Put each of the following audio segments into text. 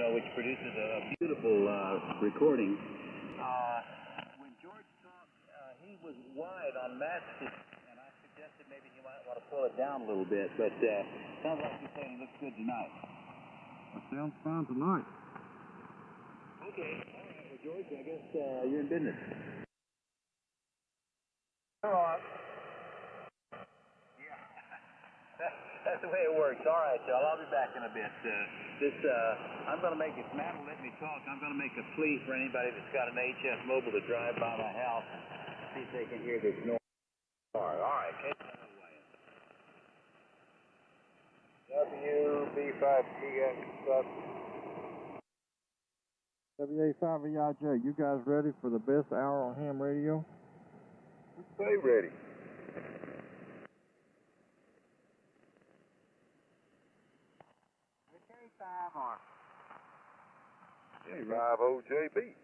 which produces a beautiful recording. When George talked, he was wide on Matt's, and I suggested maybe he might want to pull it down a little bit, but sounds like you're saying it looks good tonight. That sounds fine tonight. Okay. All right. Well, George, I guess you're in business. All right. Yeah. That's the way it works. All right, y'all. I'll be back in a bit. I'm going to make, if Matt will let me talk, I'm going to make a plea for anybody that's got an HS Mobile to drive by my house, see if they can hear this noise. All right. Take that away. WA5EIJ, you guys ready for the best hour on ham radio? Stay ready. K5OJB.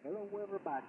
Hello, everybody.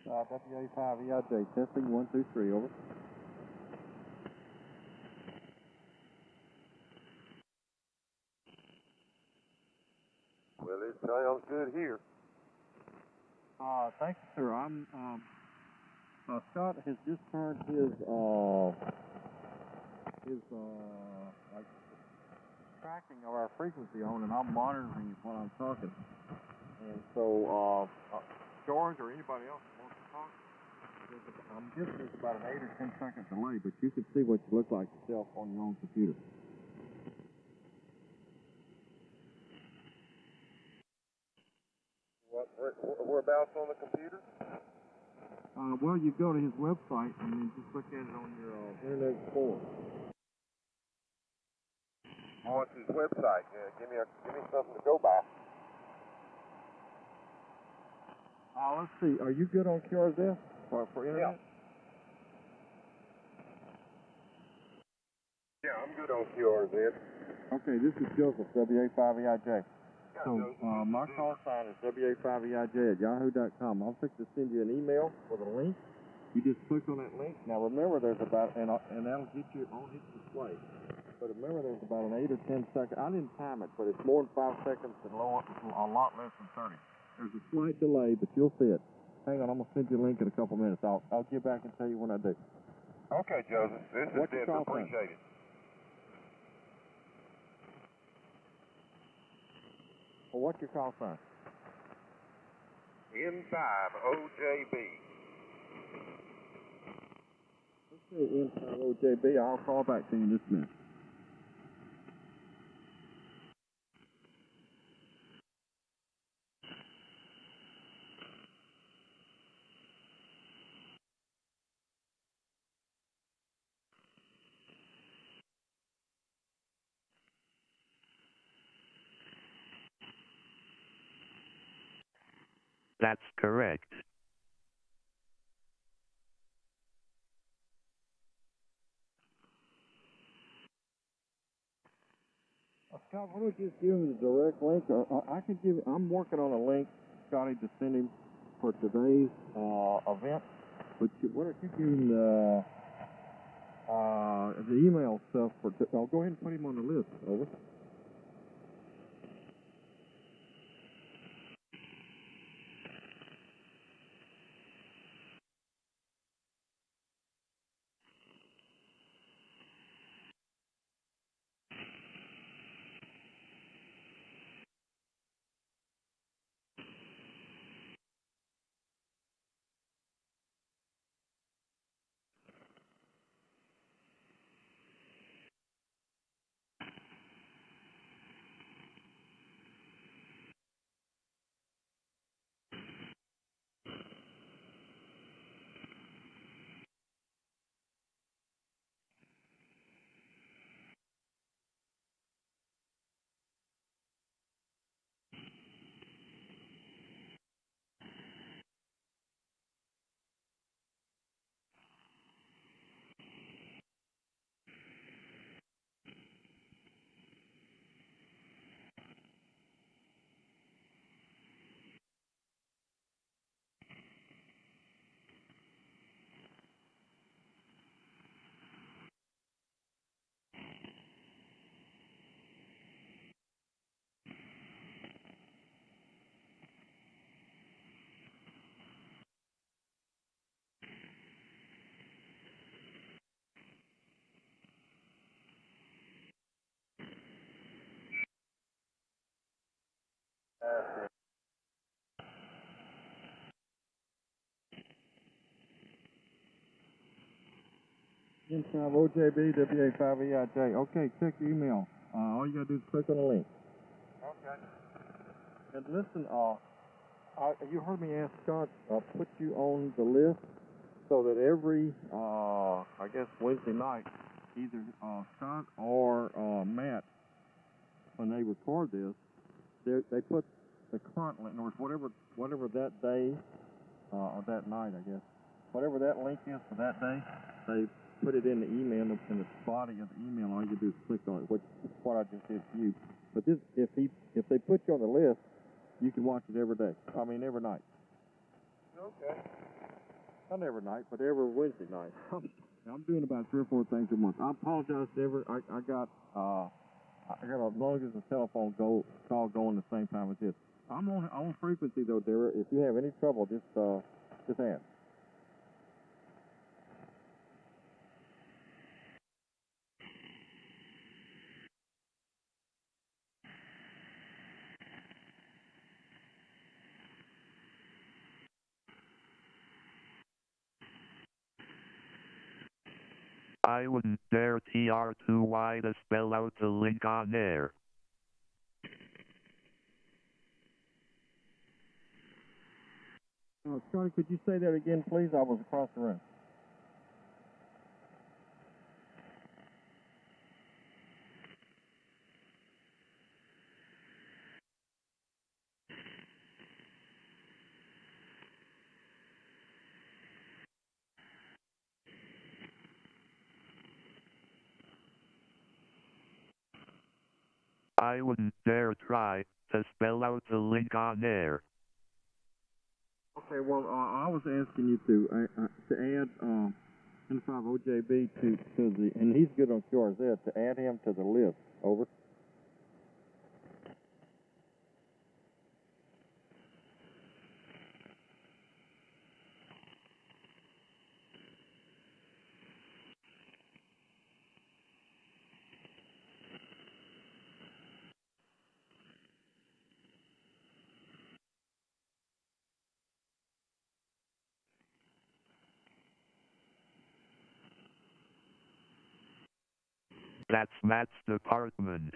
WA5EIJ, testing 1, 2, 3, over. Well, it sounds good here. Thank you, sir. I'm, Scott has just turned his like, tracking of our frequency on, and I'm monitoring it while I'm talking. And so, George or anybody else who wants to talk, I'm guessing there's about an 8 or 10 second delay, but you can see what you look like yourself on your own computer. Whereabouts on the computer? Well, you go to his website and then just look at it on your Internet Explorer. Oh, it's his website. Yeah, give me something to go by. Let's see. Are you good on QRZ for Internet? Yeah, I'm good on QRZ. Okay, this is Joseph, WA5EIJ. So my call sign is WA5EIJ@yahoo.com. I'll fix to send you an email with a link. You just click on that link. Now remember, there's about and that'll get you on its display. But remember, there's about an 8 or 10 second. I didn't time it, but it's more than 5 seconds and a lot less than 30. There's a slight delay, but you'll see it. Hang on, I'm gonna send you a link in a couple minutes. I'll get back and tell you when I do. Okay, Joseph. This is it. Appreciate it. Well, what's your call sign? N5OJB. Okay, N5OJB. I'll call back to you in just a minute. That's correct. Scott, why don't you just give him the direct link? I can give. I'm working on a link, Scotty, to send him for today's event. But why don't you give him the email stuff for? I'll go ahead and put him on the list. Over. N5OJB WA5EIJ. Okay, check your email. All you gotta do is click on the link. Okay. And listen, you heard me ask Scott, put you on the list so that every, I guess Wednesday night, either Scott or Matt, when they record this, they put the current link, or whatever that day or that night, I guess, whatever that link is for that day, they put it in the email, in the body of the email. All you do is click on it, which is what I just did for you. But this, if they put you on the list, you can watch it every day. I mean, every night. Okay. Not every night, but every Wednesday night. I'm doing about 3 or 4 things a month. I apologize to I got as long as the telephone call going the same time as this. I'm on frequency though, Dara. If you have any trouble, just ask. I wouldn't dare TR2Y to spell out the link on air. Scotty, could you say that again, please? I was across the room. I wouldn't dare try to spell out the link on air. Okay, well, I was asking you to add N5OJB to the, and he's good on QRZ, to add him to the list. Over. That's Matt's department.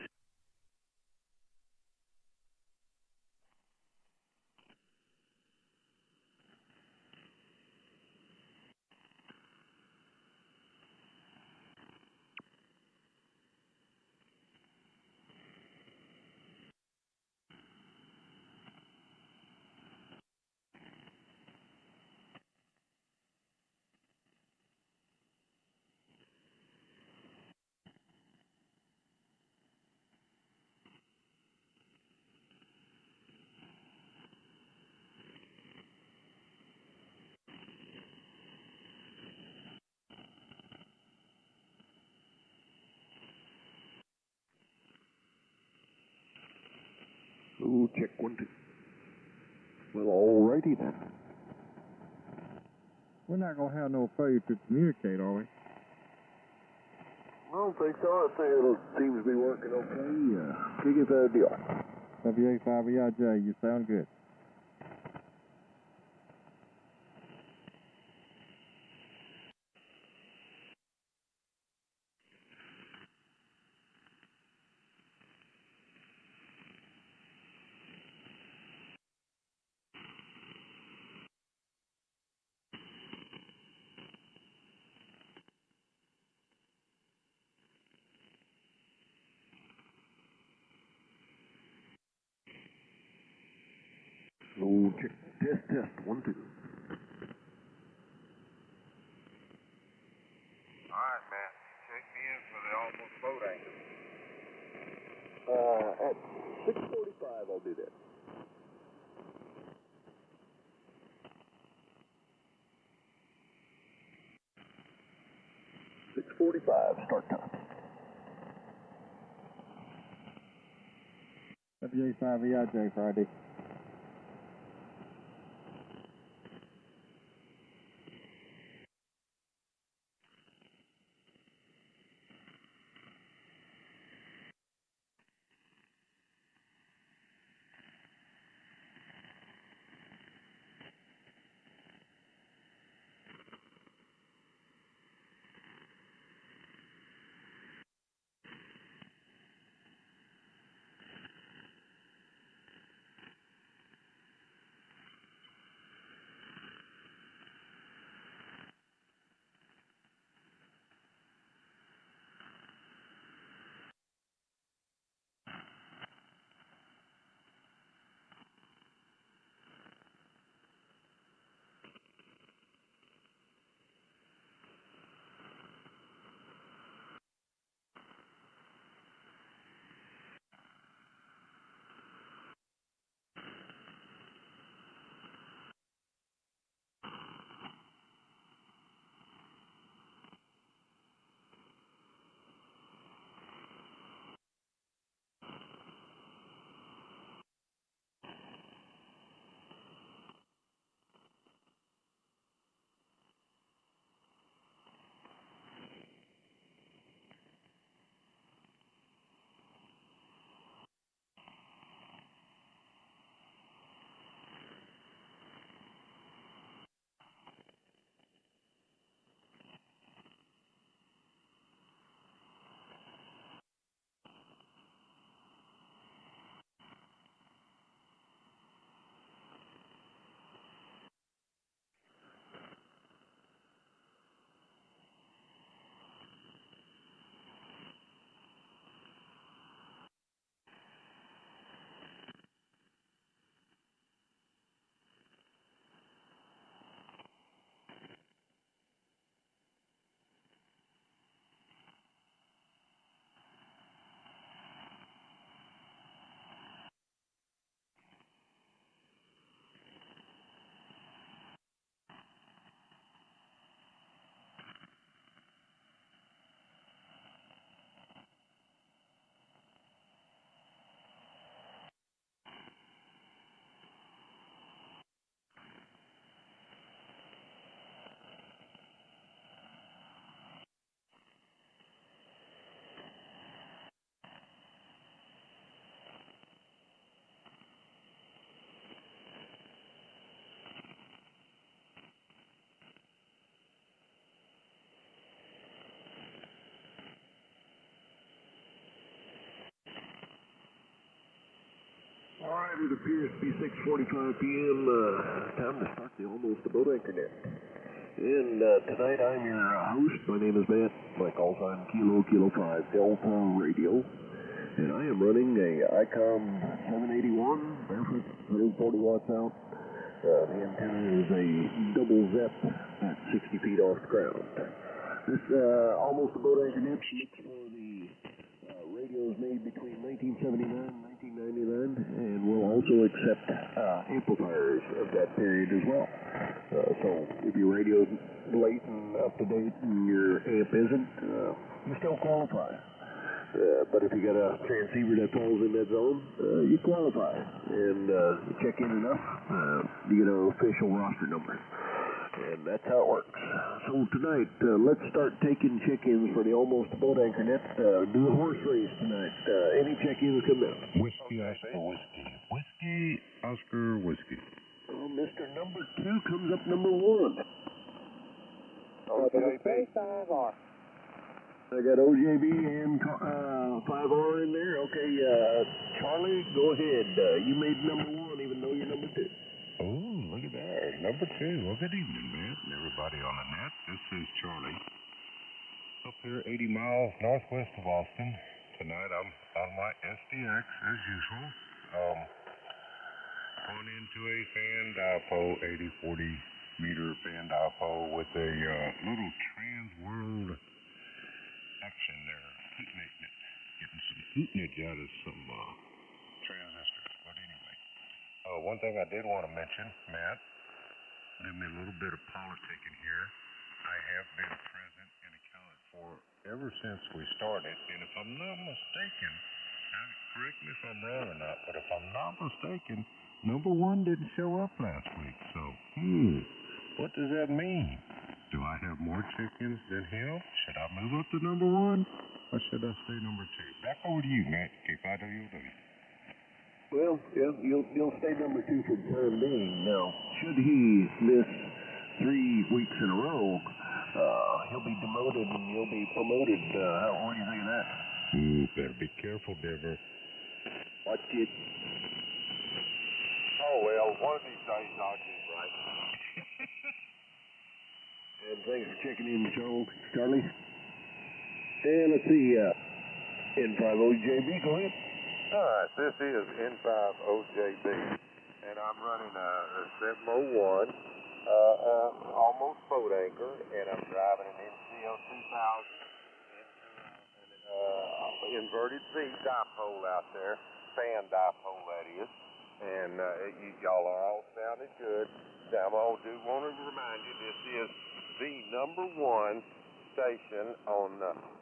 Ooh, check 1, 2. Well, alrighty then. We're not going to have no failure to communicate, are we? I don't think so. I think it seems to be working okay. Big as a deal. WA5EIJ, you sound good. Ooh, check. Test. 1, 2. Alright, man. Check me in for the almost boat anchor. At 6:45, I'll do that. Start time. WA5EIJ Friday. right, it appears to be 6:45 p.m. Time to start the Almost a Boat AnchorNet. And tonight I'm your host. My name is Matt. My call sign Kilo 5 Delta Radio. And I am running a ICOM 781 barefoot, 140 watts out. The antenna is a double ZEP at 60 feet off the ground. This Almost a Boat AnchorNet looks for the radios made between 1979 and 1999, and will also accept amplifiers of that period as well. So if your radio's late and up to date and your amp isn't, you still qualify. But if you got a transceiver that falls in that zone, you qualify. And you check in enough, you get an official roster number. And that's how it works. So tonight, let's start taking check-ins for the Almost Boat AnchorNet. Do a horse race tonight. Any check-ins coming up? Whiskey, Oscar, whiskey. Whiskey, Oscar, whiskey. Oh, Mr. Number 2 comes up number 1. Okay, I got OJB and 5R in there. Okay, Charlie, go ahead. You made number 1 even though you're number 2. Oh, look at that. Number 2. Well, good evening, Matt, and everybody on the net. This is Charlie. Up here 80 miles northwest of Austin. Tonight I'm on my SDX as usual. Going into a fan dipole, 80-40 meter fan dipole with a little trans-world action there. Getting some hootenage out of some transistors. But anyway, one thing I did want to mention, Matt, give me a little bit of politicking here. I have been present and accounted for ever since we started, and if I'm not mistaken, now correct me if I'm wrong or not, but if I'm not mistaken, number 1 didn't show up last week, so, what does that mean? Do I have more chickens than him? Should I move up to number 1, or should I stay number 2? Back over to you, Matt. Keep out of your duty. Well, yeah, you'll stay number 2 for the time being. Now, should he miss 3 weeks in a row, he'll be demoted and you'll be promoted. What do you think of that? Ooh, better be careful, Denver. Watch it. Oh, well, one of these days I'll get it right. And thanks for checking in, Charlie. And let's see, N5OJB, go ahead. All right, this is N5OJB, and I'm running a 701 Almost Boat Anchor, and I'm driving an NCO 2000 inverted V dipole out there, fan dipole that is, and y'all are all sounding good. Now, I do want to remind you, this is the number 1 station on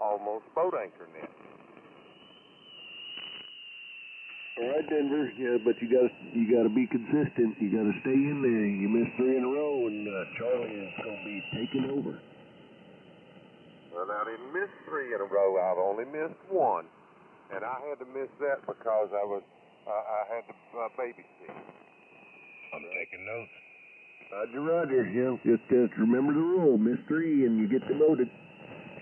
Almost Boat AnchorNet. All right, Denver. Yeah, but you gotta be consistent. You gotta stay in there. You missed 3 in a row, and Charlie is gonna be taking over. Well, I didn't miss 3 in a row. I've only missed 1, and I had to miss that because I had to babysit. I'm taking notes. Roger. Yeah, just remember the rule. Miss 3, and you get demoted.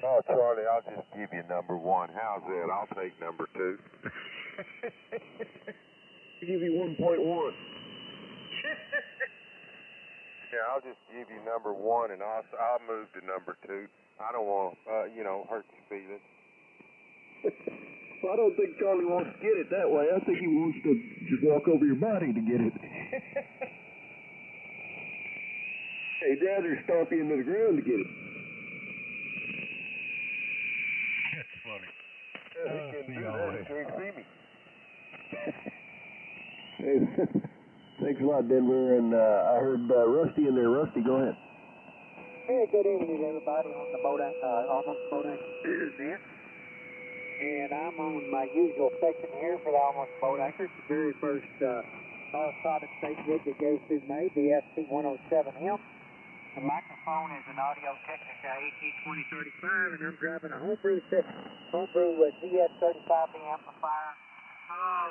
Oh, Charlie, I'll just give you number 1. How's that? I'll take number 2. I'll give you 1.1. Yeah, I'll just give you number 1, and I'll move to number 2. I don't want to, hurt your feelings. Well, I don't think Charlie wants to get it that way. I think he wants to just walk over your body to get it. He'd rather stomp you into the ground to get it. That's funny. Yeah, he can do that. He can't see me. Hey, thanks a lot, Denver. And I heard Rusty in there. Rusty, go ahead. Hey, good evening, everybody on the boat, Almost Boat Anchor. And I'm on my usual section here for the Almost Boat Anchor. It's the very first solid state rig that goes through May, the SC107M. The microphone is an Audio Technica AT2035, and I'm driving a homebrew GS35 amplifier.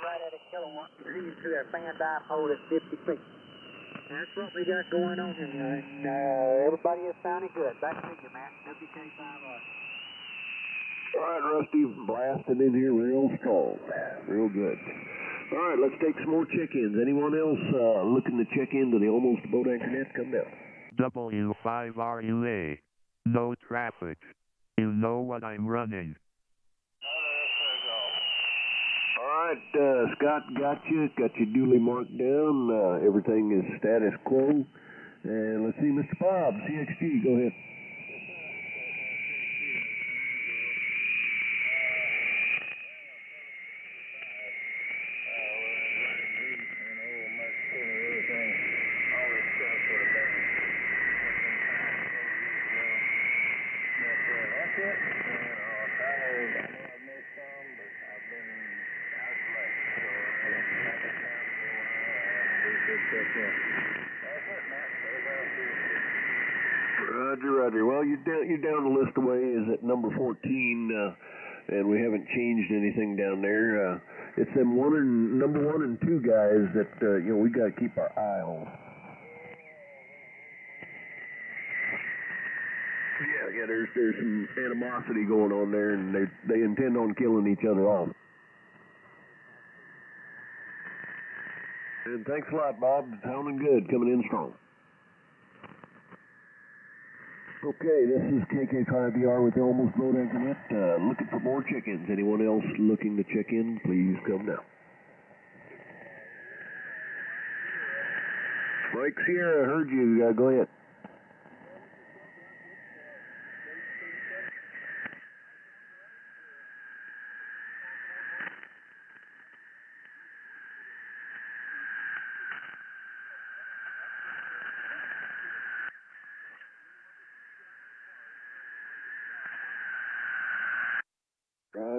Right at a kilowatt, hanging to their fan dipole at 50 feet. That's what we got going on here, and everybody is sounding good. Back to you, man. WK5R. All right, Rusty, blasting in here real strong. Real good. All right, let's take some more check-ins. Anyone else looking to check into the Almost Boat Anchor Net? Come down. W5RUA. No traffic. You know what I'm running. All right, Scott, got you duly marked down. Everything is status quo. And let's see, Mr. Bob, CXG, go ahead. Roger. Well, you're down the list away is at number 14, and we haven't changed anything down there. It's them number 1 and 2 guys that we got to keep our eye on. Yeah. There's some animosity going on there, and they intend on killing each other off. And thanks a lot, Bob. Sounding good, coming in strong. Okay, this is KK5DR with the Almost Boat Anchor Net, looking for more check-ins. Anyone else looking to check in, please come now. Mike Sierra, heard you. Go ahead.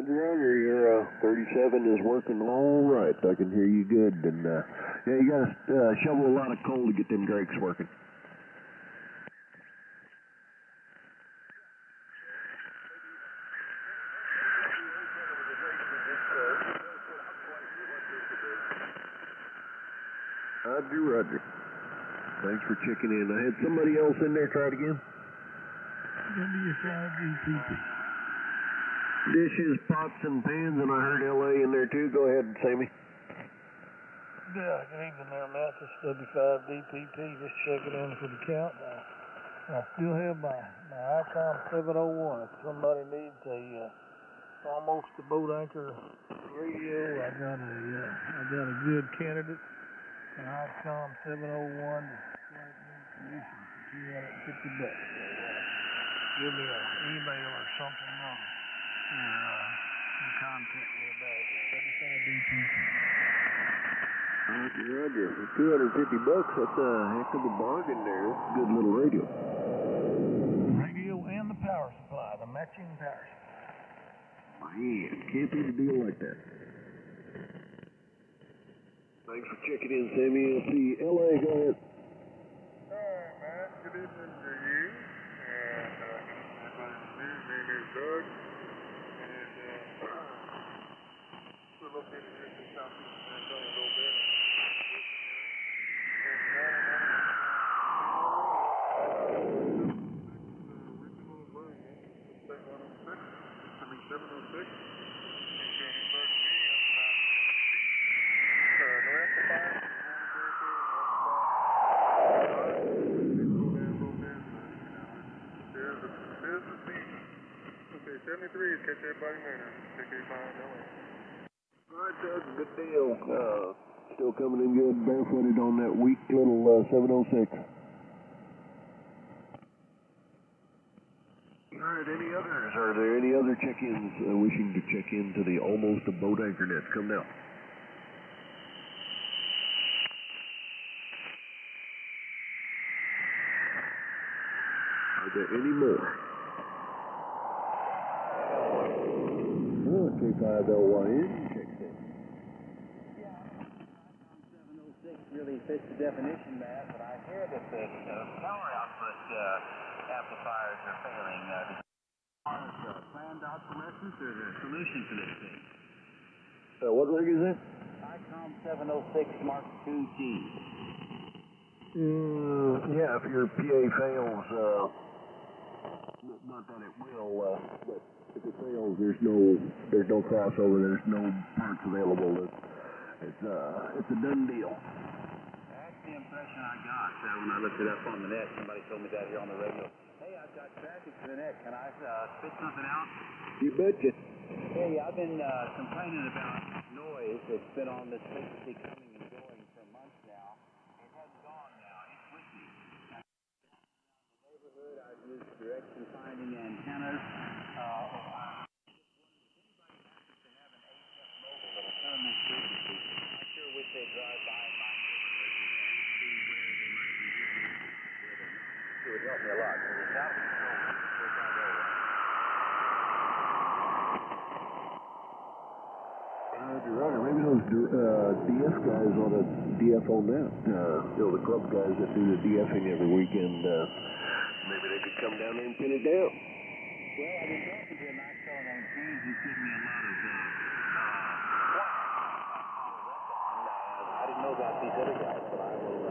Roger, your 37 is working all right. I can hear you good. And, you got to shovel a lot of coal to get them drakes working. Roger. Thanks for checking in. I had somebody else in there. Try it again. Dishes, pots, and pans, and I heard LA in there too. Go ahead, Sammy. Yeah, good evening there, Matt. This is W5DPP. Just checking in for the count. I still have my ICOM 701. If somebody needs almost a boat anchor radio, I got a good candidate. An ICOM 701 condition for $250. Give me an email or something and contact me about it. W5DPP. Roger. $250, that's a heck of a bargain there. That's a good little radio. Radio and the power supply, the matching power supply. Man, can't beat a deal like that. Thanks for checking in, Sammy. I'll see you. LA, go ahead. Hi, Matt. Good evening to you. And my name is Doug. And we're located here in Southeast San Antonio a little bit. Okay, 73 is catch everybody later. All right, Doug, good deal. Still coming in good, barefooted on that weak little 706. All right, any others? Are there any other check-ins wishing to check into the Almost a Boat Anchor Net? Come now. Are there any more? K5LYN checks in. Yeah, 706 really fits the definition, Matt, but I hear that the power output amplifiers are failing. Planned obsolescence or the solution for this thing? What rig is that? ICOM 706 Mark II-G. Yeah, if your PA fails, not that it will, but if it fails, there's no crossover, there's no parts available, it's a done deal. That's the impression I got when I looked it up on the net. Somebody told me that here on the radio. Hey, I've got traffic to the net. Can I spit something out? You betcha. Hey, I've been complaining about noise that's been on this frequency coming and going for months now. It hasn't gone now. It's with me. Now, around the neighborhood, I've used direction finding antennas. On this frequency, I sure wish they'd drive by my neighborhood and see where they might be hearing it, where they're not. It would help me a lot, because it's out of control. It's out of Roger. Maybe those DF guys ought to DF on that. The club guys that do the DFing every weekend, maybe they could come down there and pin it down. Well, I've been talking to a nice fellow named James who's given me a lot of I didn't know about these other guys, but I will.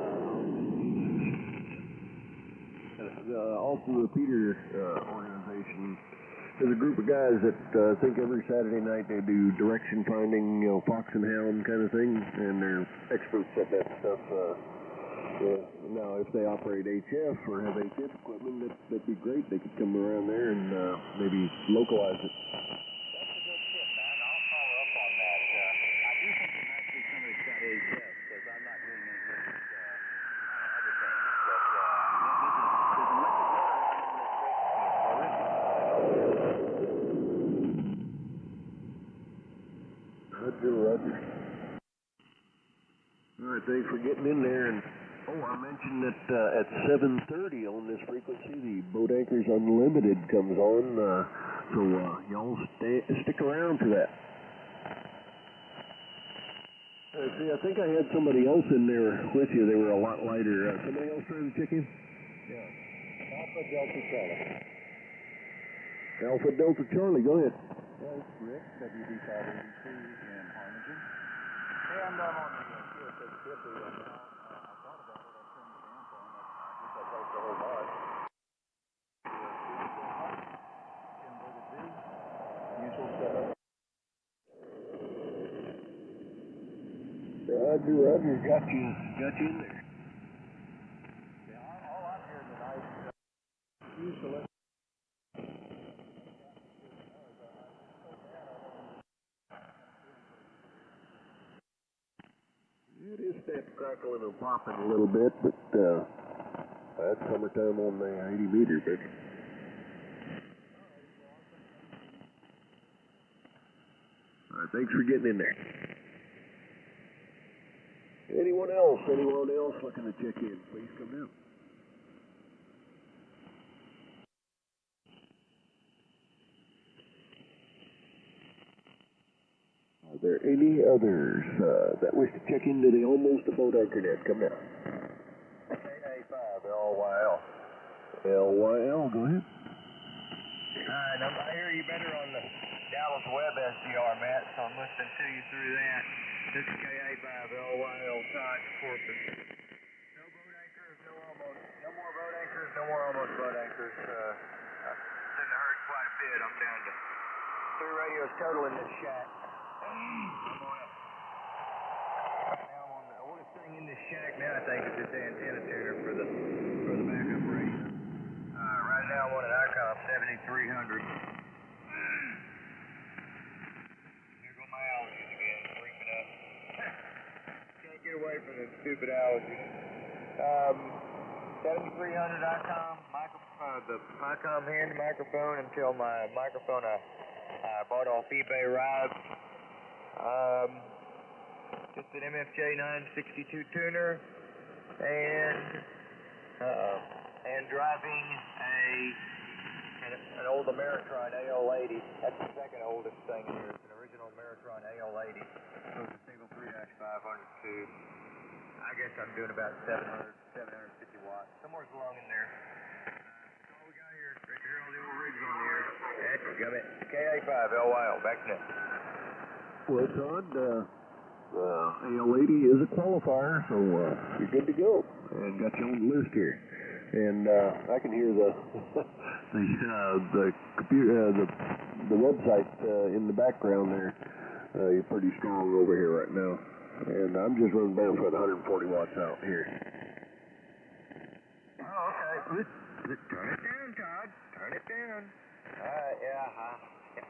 Also, the Peter organization is a group of guys that I think every Saturday night they do direction finding, fox and hound kind of thing, and they're experts at that stuff. Now, if they operate HF or have HF equipment, that'd be great. They could come around there and maybe localize it. That's a good tip, man. I'll follow up on that. I do think it might be somebody's got HF, because I'm not doing any good with other things. But there's a electric motor running on this frequency. Roger. All right, thanks for getting in there. And I mentioned that at 7:30 on this frequency, the Boat Anchors Unlimited comes on. So y'all stick around for that. See, I think I had somebody else in there with you. They were a lot lighter. Somebody else trying to check in? Yeah. Alpha Delta Charlie. Alpha Delta Charlie, go ahead. Well, it's Rick, WD582 in Harlingen. Hey, I'm down on the QS650 right now. I thought about what I turned the amp on. I guess I That's the whole bar. inverted B, usual setup. Roger, got you in there. Yeah, all I'm hearing tonight is usually. It is that crackling and popping a little bit, but that's summertime on the 80 meter, but. All right, thanks for getting in there. Anyone else looking to check in, please come down. Are there any others that wish to check into the Almost a BoatAnchorNet? Come down. KA5 LYL. LYL, go ahead. Alright, I hear you better on the Dallas Web SDR, Matt, so I'm listening to you through that. This is KA5LYL Todd Corpus. No boat anchors, no more boat anchors, no more almost boat anchors. Didn't hurt quite a bit. I'm down to 3 radios total in this shack. I'm on it. Right now I'm on the oldest thing in this shack now, I think, is this antenna tuner for the backup radio. Right now I'm on an ICOM 7300. Here go my allergies again, creeping up. Can't get away from the stupid allergies. 7300 ICOM, the ICOM hand microphone until my microphone I bought off eBay arrived. Just an MFJ 962 tuner and driving an old Ameritron AL80. That's the second oldest thing here. It's an original Ameritron AL80. So it's a single 3-500 tube. I guess I'm doing about 750 watts. Somewhere along in there. That's all we got here. Record here all the old rigs on the air. That's got it. KA5LYL. Back to net. Well, Todd, AL80 is a qualifier, so you're good to go. And got you on the list here. And I can hear the computer, the website in the background there. You're pretty strong over here right now. And I'm just running barefoot 140 watts out here. Oh, okay. Turn it down, Todd. Turn it down. Alright, yeah,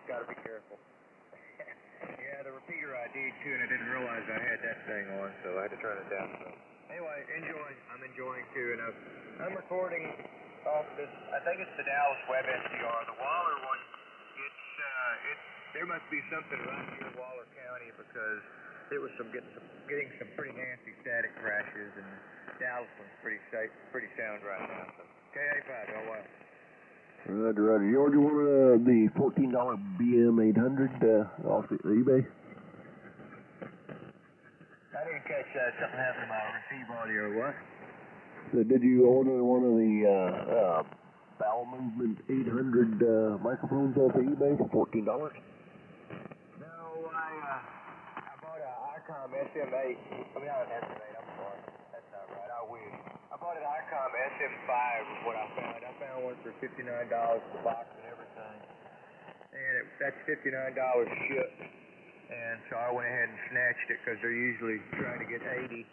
gotta be careful. Yeah, the repeater I did too, and I didn't realize I had that thing on, so I had to turn it down. So anyway, I'm enjoying too, and I'm recording off this. I think it's the Dallas Web SDR, the Waller one. There must be something right near Waller County because there was getting some pretty nasty static crashes, and Dallas one's pretty sound right now. So KA5, oh wow. Roger. You ordered one of the $14 BM800 off the eBay? I didn't catch that. Something happened to my receive audio, what? So did you order one of the bowel movement 800 microphones off of eBay for $14? No, I bought an ICOM SM8. I mean, not an SM8, I'm sorry. That's not right. I wish. I bought an ICOM SM5 is what I found. I found one for $59 the box and everything. And that's $59 shipped. And so I went ahead and snatched it because they're usually trying to get 80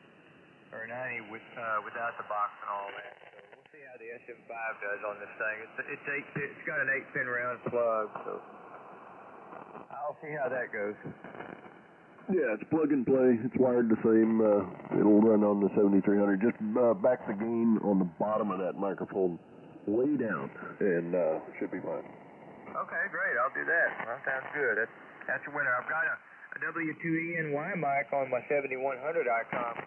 or 90 without the box and all that. So we'll see how the SM5 does on this thing. It's got an 8-pin round plug, so I'll see how that goes. Yeah, it's plug and play. It's wired the same. It'll run on the 7300. Just back the gain on the bottom of that microphone way down, and should be fine. Okay, great. I'll do that. That sounds good. That's a winner. I've got a W2ENY mic on my 7100 ICOM.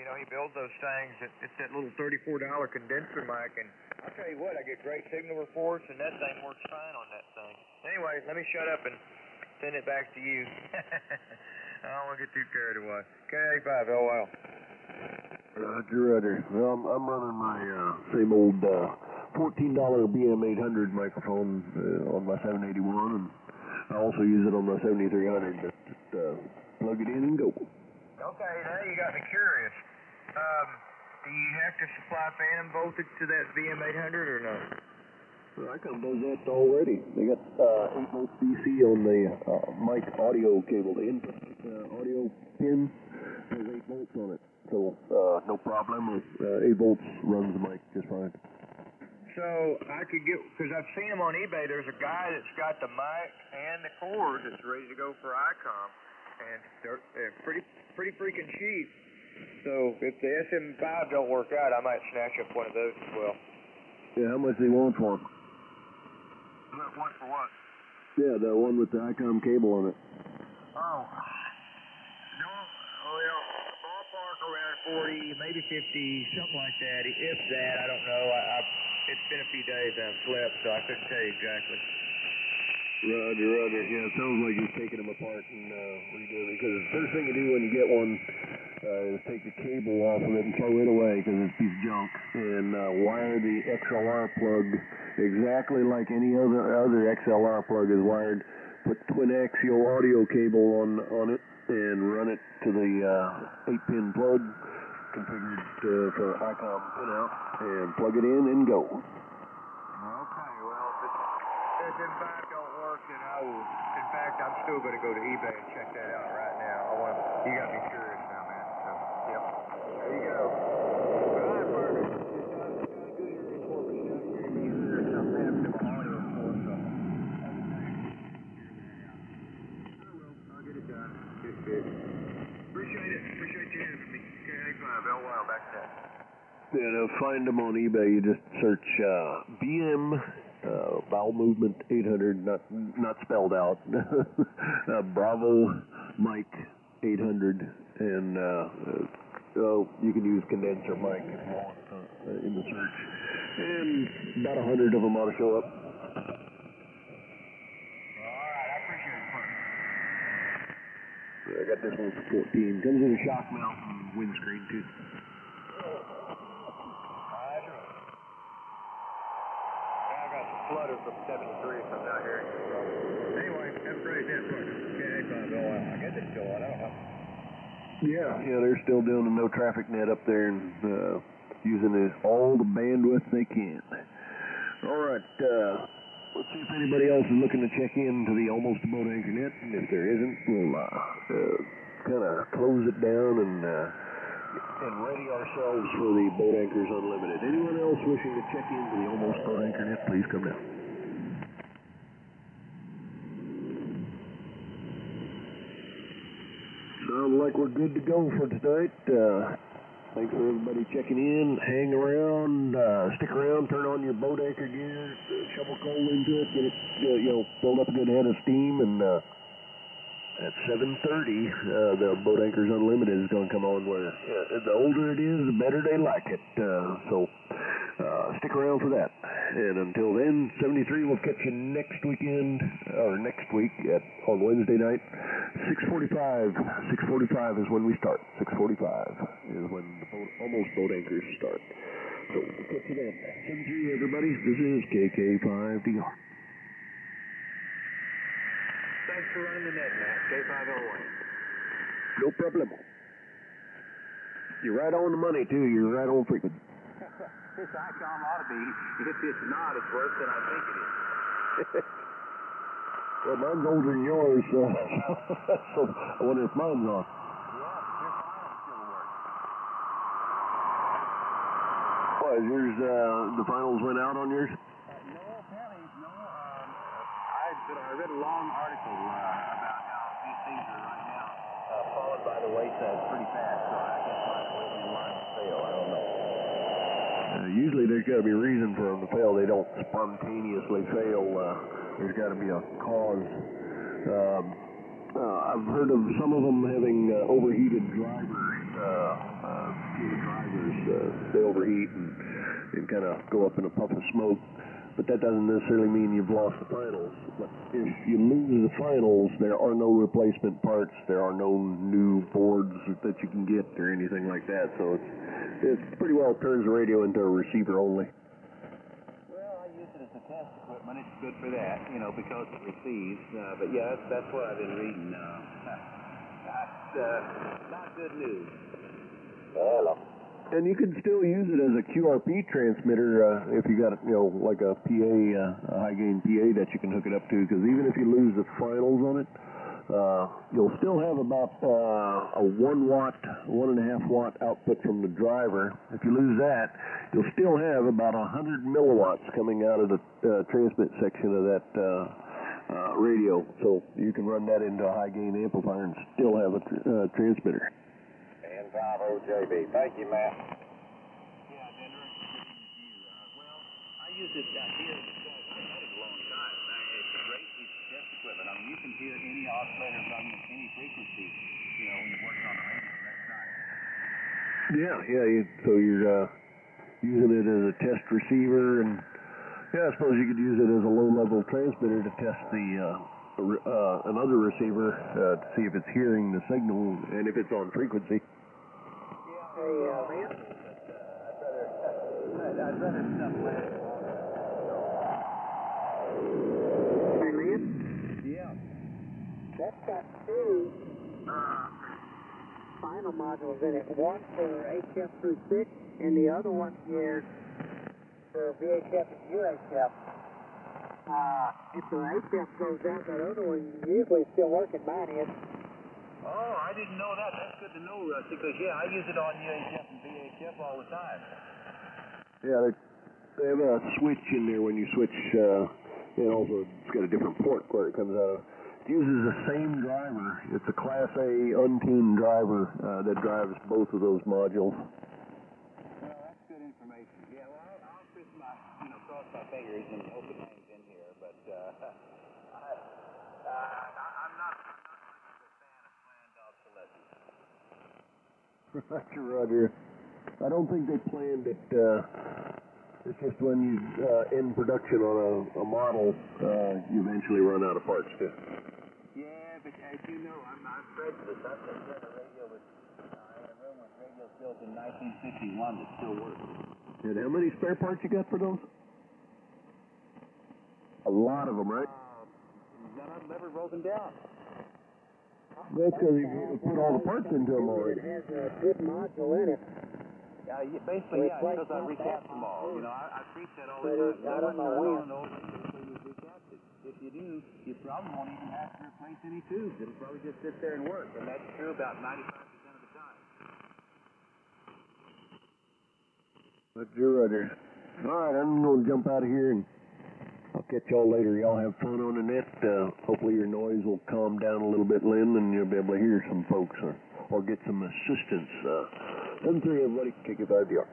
You know, he builds those things. It's that little $34 condenser mic, and I'll tell you what, I get great signal reports, and that thing works fine on that thing. Anyway, let me shut up and send it back to you. I don't want to get too carried away. KA5, LOL. Roger. Well, I'm running my same old $14 BM800 microphone on my 781, and I also use it on my 7300. Just plug it in and go. Okay, now you got me curious. Do you have to supply phantom voltage to that BM800 or no? Well, ICOM does that already. They got 8 volts DC on the mic audio cable. The input audio pin has 8 volts on it. So no problem. 8 volts runs the mic just fine. So I could get, because I've seen them on eBay, there's a guy that's got the mic and the cord that's ready to go for ICOM. And they're pretty freaking cheap. So if the SM5 don't work out, I might snatch up one of those as well. Yeah, how much do you want for them? One for what? Yeah, the one with the ICOM cable on it. Oh, no, well, ballpark around 40, maybe 50, something like that. If that, I don't know. It's been a few days I've slept, so I couldn't tell you exactly. Roger. Yeah, it sounds like he's taking them apart and redoing it. Because the first thing you do when you get one is take the cable off of it and throw it away because it's a piece of junk, and wire the XLR plug exactly like any other XLR plug is wired. Put twin axial audio cable on it and run it to the 8-pin plug configured for ICOM pinout, and plug it in and go. Okay, well, if the SM5 don't work, then I will. In fact, I'm still going to go to eBay and check that out right now. You got me curious now, man. So, yep. There you go. All right, Marvin. It's not a good area for me down here. Maybe there's something happened to my audio for us. I'll get it done. Good. Appreciate it. Appreciate you hearing from me. KA5, LOL, back to that. Yeah, to find them on eBay, you just search BM bowel movement 800, not spelled out. Bravo Mike 800, and you can use condenser mic if you want in the search. And about 100 of them ought to show up. Alright, I appreciate it, partner. I got this one for 14. Comes with a shock mount and windscreen too. I got some flutter from 73, so I'm not hearing it. Anyway, have a great day, partner. I guess it's still on. I don't know. Yeah, they're still doing the no traffic net up there and using all the bandwidth they can. All right, let's see if anybody else is looking to check into the Almost Boat Anchor Net, and if there isn't, we'll kind of close it down and ready ourselves for the Boat Anchors Unlimited. Anyone else wishing to check into the Almost Boat AnchorNet, please come down. Sounds like we're good to go for tonight. Thanks for everybody checking in. Hang around, stick around, turn on your boat anchor gear, shovel coal into it, get it, build up a good head of steam, and at 7:30, the Boat Anchors Unlimited is going to come on where the older it is, the better they like it. So stick around for that. And until then, 73 will catch you next weekend, or next week on Wednesday night. 6:45 is when we start. 6:45 is when the Almost Boat Anchors start. So we'll catch you then. 73, everybody. This is KK5DR. Thanks for running the net, Matt. K501. No problem. You're right on the money, too. You're right on frequency. This ICOM ought to be. If it's not, it's worse than I think it is. Well, mine's older than yours, so I wonder if mine's on. Yeah, your finals still work. Why, is yours, the finals went out on yours? No, apparently, no. I read a long article about how these things are right now falling by the wayside pretty fast, so I guess mine will be in line to fail. I don't know. Usually there's got to be a reason for them to fail. They don't spontaneously fail. There's got to be a cause. I've heard of some of them having overheated drivers. They overheat and kind of go up in a puff of smoke. But that doesn't necessarily mean you've lost the finals. But if you lose the finals, there are no replacement parts. There are no new boards that you can get or anything like that. So it pretty well turns the radio into a receiver only. Well, I use it as a test equipment. It's good for that, because it receives. But yeah, that's what I've been reading. That's not good news. Hello. And you can still use it as a QRP transmitter if you got, like a PA, a high gain PA that you can hook it up to. Because even if you lose the finals on it, you'll still have about a 1 watt, 1.5 watt output from the driver. If you lose that, you'll still have about 100 milliwatts coming out of the transmit section of that radio. So you can run that into a high gain amplifier and still have a transmitter. And 50JB. Thank you, Matt. Yeah, Denver. Well, I use it down here because I've had it a long time. It's a great piece of test equipment. I mean, you can hear any oscillator running at any frequency, when you're working on the radio. That's nice. So you're using it as a test receiver, and I suppose you could use it as a low-level transmitter to test another receiver to see if it's hearing the signal and if it's on frequency. Hey, Lance? I'd rather stuff last. Hey, Lance? Yeah. That's got two final modules in it. One for HF through 6, and the other one is for VHF and UHF. If the HF goes out, that other one usually still working. Mine is. Oh, I didn't know that. That's good to know, Rusty, because, I use it on UHF and VHF all the time. Yeah, they have a switch in there when you switch, and also it's got a different port where it comes out of. It uses the same driver. It's a Class A untuned driver that drives both of those modules. Well, that's good information. Yeah, well, I'll cross my fingers and hope it hangs in here, but I'm not much of a fan of planned obsolescence. Roger. I don't think they planned it. It's just when you end production on a model, you eventually run out of parts too. Yeah, but as you know, I'm prejudiced. I've just got a radio in a room with radios built in 1951 that still works. And how many spare parts you got for those? A lot of them, right? None of them ever broken down. That's because you put all the parts into them already. It has a good module in it. Basically, yeah, Replace because I that recast them all. You know, I preach that all the time. I don't know when. Recast it. If you do, you probably won't even have to replace any tubes. It'll probably just sit there and work, and that's true about 95% of the time. That's your rudder. All right, I'm going to jump out of here, and I'll catch y'all later. Y'all have fun on the net. Hopefully your noise will calm down a little bit, Lynn, and you'll be able to hear some folks or get some assistance. 7-3, everybody. KK5DR.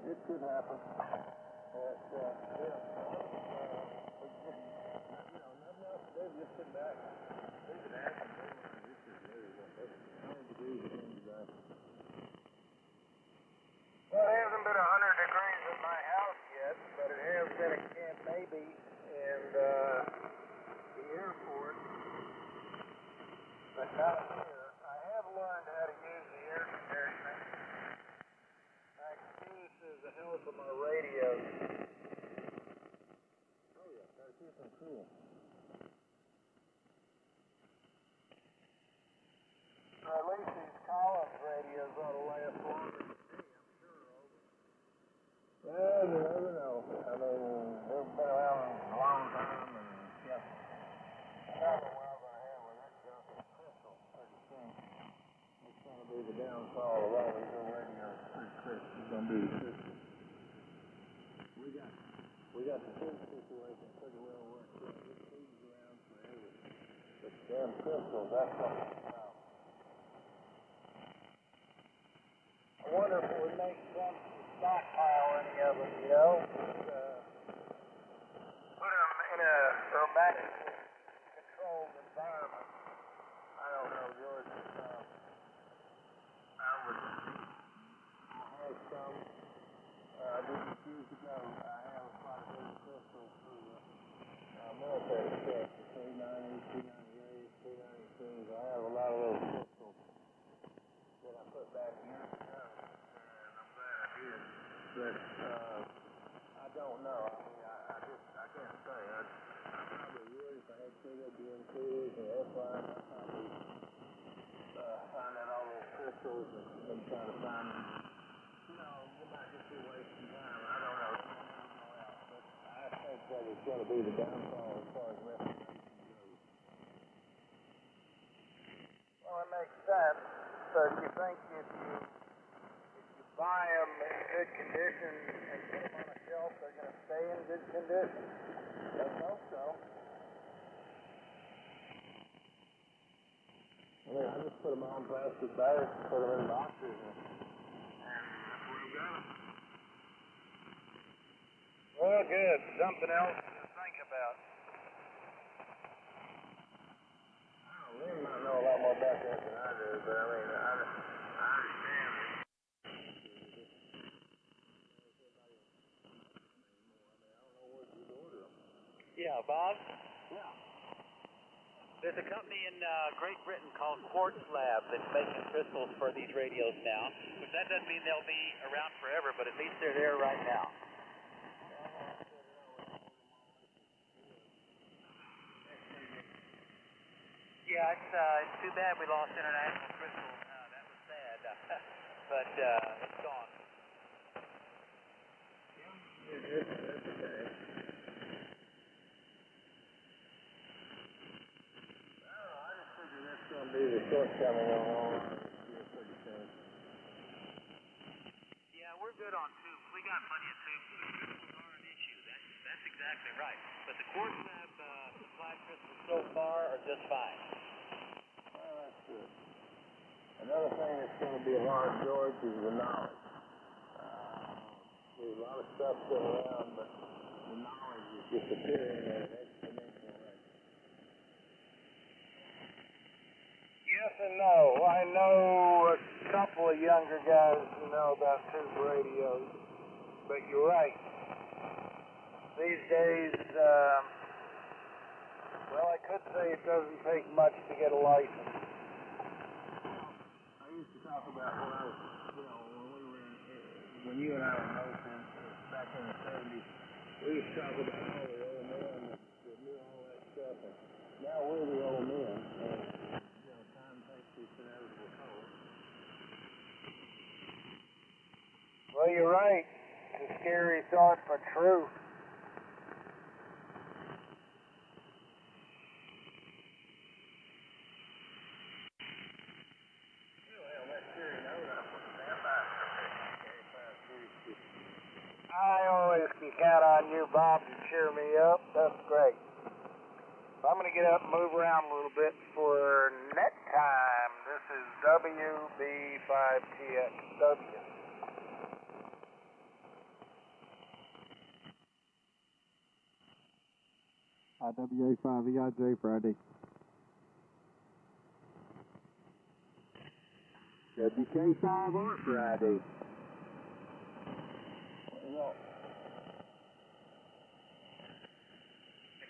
It could happen. Just sit back. Leave it happen. Well, it hasn't been 100 degrees at my house yet, but it has been at Camp Navy and the airport. But not here. I have learned how to use the air conditioning. I can see this is the help of my radio. Oh yeah, gotta keep them cool. At least these Collins radios ought to last longer than me, I'm sure. Well, you never know. I mean, they've been around a long time, and yeah. Probably what I'm going to have with that junk is crystal pretty soon. It's going to be the downfall of all these old radios. Pretty crystal. It's going to be the crystal. We got the food situation pretty well worked out. This food's around forever. But damn crystals, that's something. I wonder if it would make sense to stockpile any of them, you know? Put them in a romantically controlled environment. I don't know, George. I would have some. Just years ago, I have quite a bit of crystals through the military stuff, the K90s, T98s, T92s. I have a lot of those crystals that I put back years ago, and I'm glad I did. But I don't know. I mean, I can't say. I probably would if I had KWM2s or F-lines. I'd probably find out all those crystals and try to find them. You know, you might just be wasting time. I don't know. But I think that is going to be the downfall as far as restoration goes. Well, it makes sense. So you think if you buy them in good condition and put them on a shelf, they're going to stay in good condition? Let's hope so. I mean, I just put them on plastic bags, put them in boxes, and that's where we got them. Well, good. Something else to think about. Lynn might know a lot more about that than I do, but I mean, I understand it. Yeah, Bob? Yeah. There's a company in Great Britain called Quartz Lab that's making crystals for these radios now. Which that doesn't mean they'll be around forever, but at least they're there right now. Yeah, it's too bad we lost International Crystal. That was sad. But it's gone. That's okay. I just figure that's going to be the shortcoming on all this year pretty soon. Yeah, crystals are an issue. That's exactly right. But the quartz lab supply crystals so far are just fine. Well, that's good. Another thing that's going to be hard, George, is the knowledge. There's a lot of stuff going around, but the knowledge is disappearing at an exponential rate. Yes and no. I know a couple of younger guys who know about tube radios, but you're right. These days, well, I could say it doesn't take much to get a license. I used to talk about when I was, when you and I were motion back in the 70s, we used to talk about all the old men that knew all that stuff, and now we're the old men, and, time takes its inevitable toll. Well, you're right. It's a scary thought, but true. I always can count on you, Bob, to cheer me up. That's great. I'm going to get up and move around a little bit for net time. This is WB5TXW. IWA5EIJ Friday. WK5R Friday.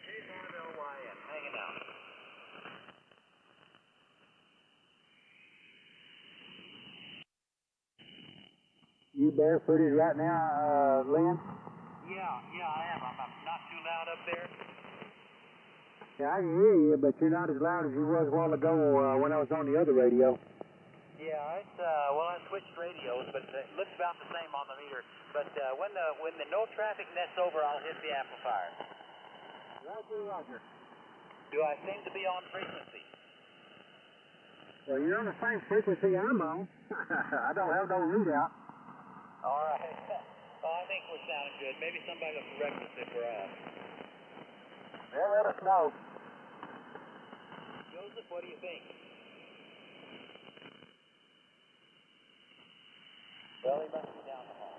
K5LYN, hanging out. You barefooted right now, Lynn? Yeah, I am. I'm not too loud up there. Yeah, I can hear you, but you're not as loud as you was a while ago when I was on the other radio. Yeah, well, I switched radios, but it looks about the same on the meter. But when the no traffic net's over, I'll hit the amplifier. Roger. Do I seem to be on frequency? Well, you're on the same frequency I'm on. I don't have no route out. All right. Well, I think we're sounding good. Maybe somebody will correct us if we're off. Well, let us know. Joseph, what do you think? Well, he must be down the hall.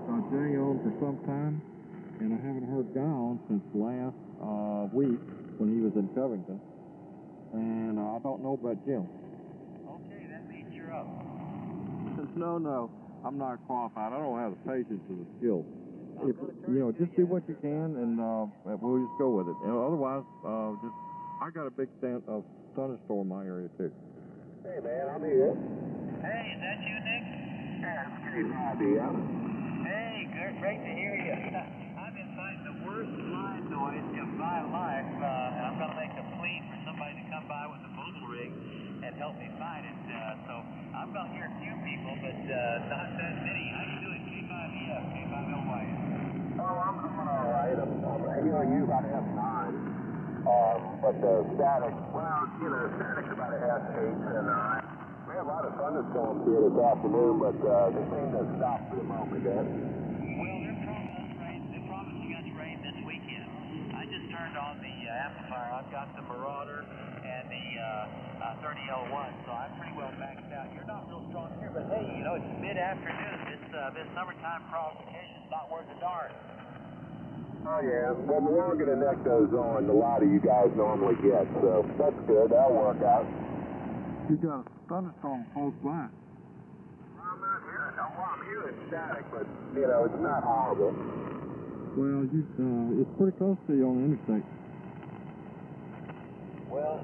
Jay on for some time, and I haven't heard Guy since last week when he was in Covington. And I don't know about Jim. Okay, that means you're up. No, I'm not qualified. I don't have the patience or the skills. If, just do what you can, and we'll just go with it. And otherwise, I got a big thunderstorm in my area too. Hey man, I'm here. Hey, is that you, Nick? Yeah, it's KYBF. Hey, great to hear you. I've been fighting the worst line noise of my life, and I'm going to make a plea for somebody to come by with a mobile rig and help me find it. So I'm going to hear a few people, but not that many. How you doing, K5EF, K5LYF? Oh, I'm doing all right. I'm hearing you about F9. But the static, static's about a S8 and 9. We have a lot of thunderstorms here this afternoon, but they seem to stop for the moment, guys. Well, they're promising us rain this weekend. I just turned on the amplifier. I've got the Marauder and the 30L1, so I'm pretty well maxed out. You're not real strong here, but hey, it's mid-afternoon. This summertime provocation's not worth a darn. Oh yeah, well the longer the neck goes on, the lighter you guys normally get, so that's good, that'll work out. You got a thunderstorm close by. Well, I'm not hearing, I'm hearing static, but, it's not horrible. Well, it's pretty close to you on the interstate. Well,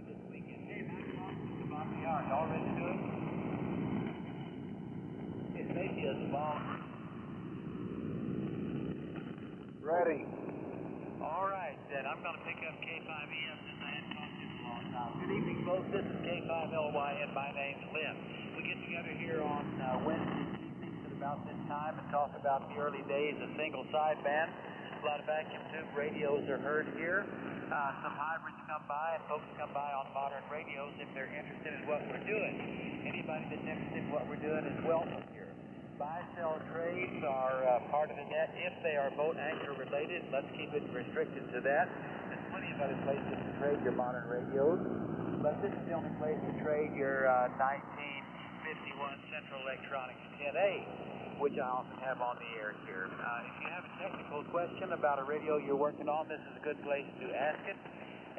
this weekend, hey, 9 o'clock, just about the hour. Y'all ready to do it? It may be a small... Ready. All right, then I'm going to pick up K5EF since I hadn't talked to you in a long time. Good evening, folks. This is K5LYN. My name's Lynn. We get together here on Wednesday evenings at about this time and talk about the early days of single sideband. A lot of vacuum tube radios are heard here. Some hybrids come by, and folks come by on modern radios if they're interested in what we're doing. Anybody that's interested in what we're doing is welcome here. Buy-sell trades are part of the net if they are boat anchor related. Let's keep it restricted to that. There's plenty of other places to trade your modern radios, but this is the only place to trade your 1951 Central Electronics 10A, which I often have on the air here. If you have a technical question about a radio you're working on, this is a good place to ask it.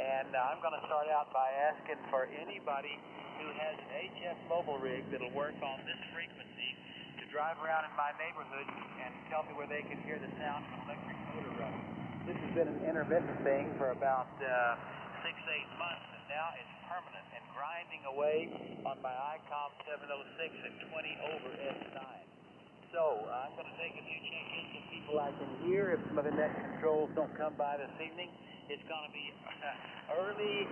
And I'm going to start out by asking for anybody who has an HF mobile rig that'll work on this frequency to drive around in my neighborhood and tell me where they can hear the sound of an electric motor running. This has been an intermittent thing for about 6-8 months, and now it's permanent and grinding away on my ICOM 706 at 20 over S9. So I'm going to take a few check-ins of people I can hear. If some of the net controls don't come by this evening, it's going to be early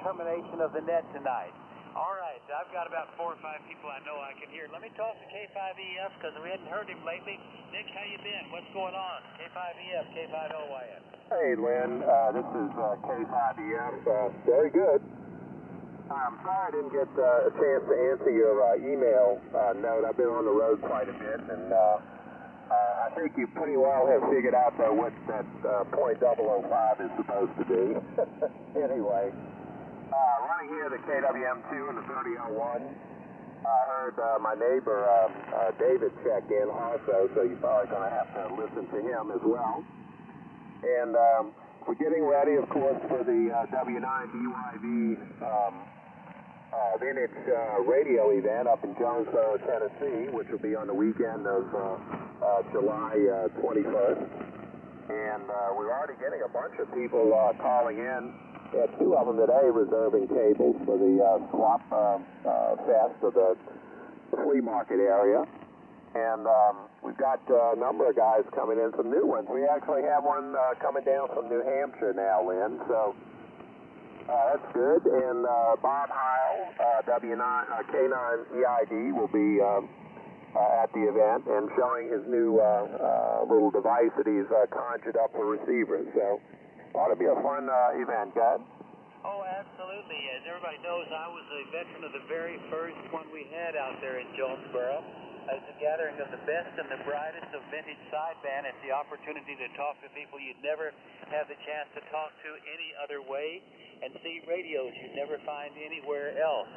termination of the net tonight. All right, I've got about 4 or 5 people I know I can hear. Let me talk to K5EF because we hadn't heard him lately. Nick, how you been? What's going on? K5EF, K5LYF. Hey Lynn, this is K5EF. Very good. I'm sorry I didn't get a chance to answer your email note. I've been on the road quite a bit, and I think you pretty well have figured out though what that .005 is supposed to be. Anyway. Running here the KWM2 and the 30L1. I heard my neighbor David check in also, so you're probably going to have to listen to him as well. And we're getting ready, of course, for the W9 BYV vintage radio event up in Jonesboro, Tennessee, which will be on the weekend of July 21st. And we're already getting a bunch of people calling in. We had 2 of them today reserving cables for the swap fest of the flea market area. And we've got a number of guys coming in, some new ones. We actually have one coming down from New Hampshire now, Lynn, so that's good. And Bob Heil, K9 EID, will be at the event and showing his new little device that he's conjured up for receivers. So ought to be a fun event, guys. Oh, absolutely. As everybody knows, I was a veteran of the very first one we had out there in Jonesboro. It's a gathering of the best and the brightest of vintage sideband. It's the opportunity to talk to people you'd never have the chance to talk to any other way and see radios you'd never find anywhere else.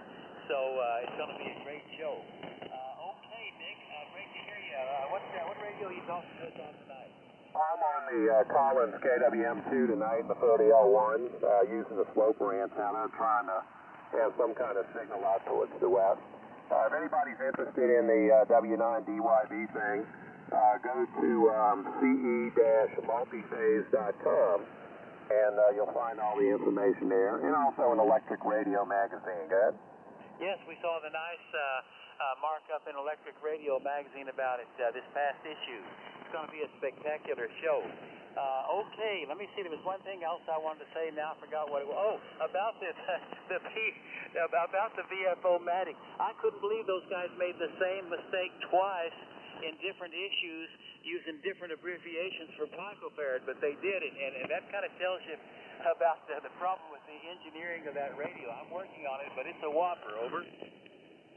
So it's going to be a great show. Okay, Nick, great to hear you. What radio are you talking to us on tonight? I'm on the Collins KWM2 tonight, the 30L1, using the sloper antenna, trying to have some kind of signal out towards the west. If anybody's interested in the W9DYV thing, go to ce-multiphase.com, and you'll find all the information there, and also an electric radio magazine. Good? Yes, we saw the nice markup in Electric Radio magazine about it this past issue. It's going to be a spectacular show. Okay, let me see. There was one thing else I wanted to say. Now I forgot what it was. Oh, about this, about the VFO-matic. I couldn't believe those guys made the same mistake twice in different issues using different abbreviations for picofarad, but they did it, and that kind of tells you about the problem with the engineering of that radio. I'm working on it, but it's a whopper. Over.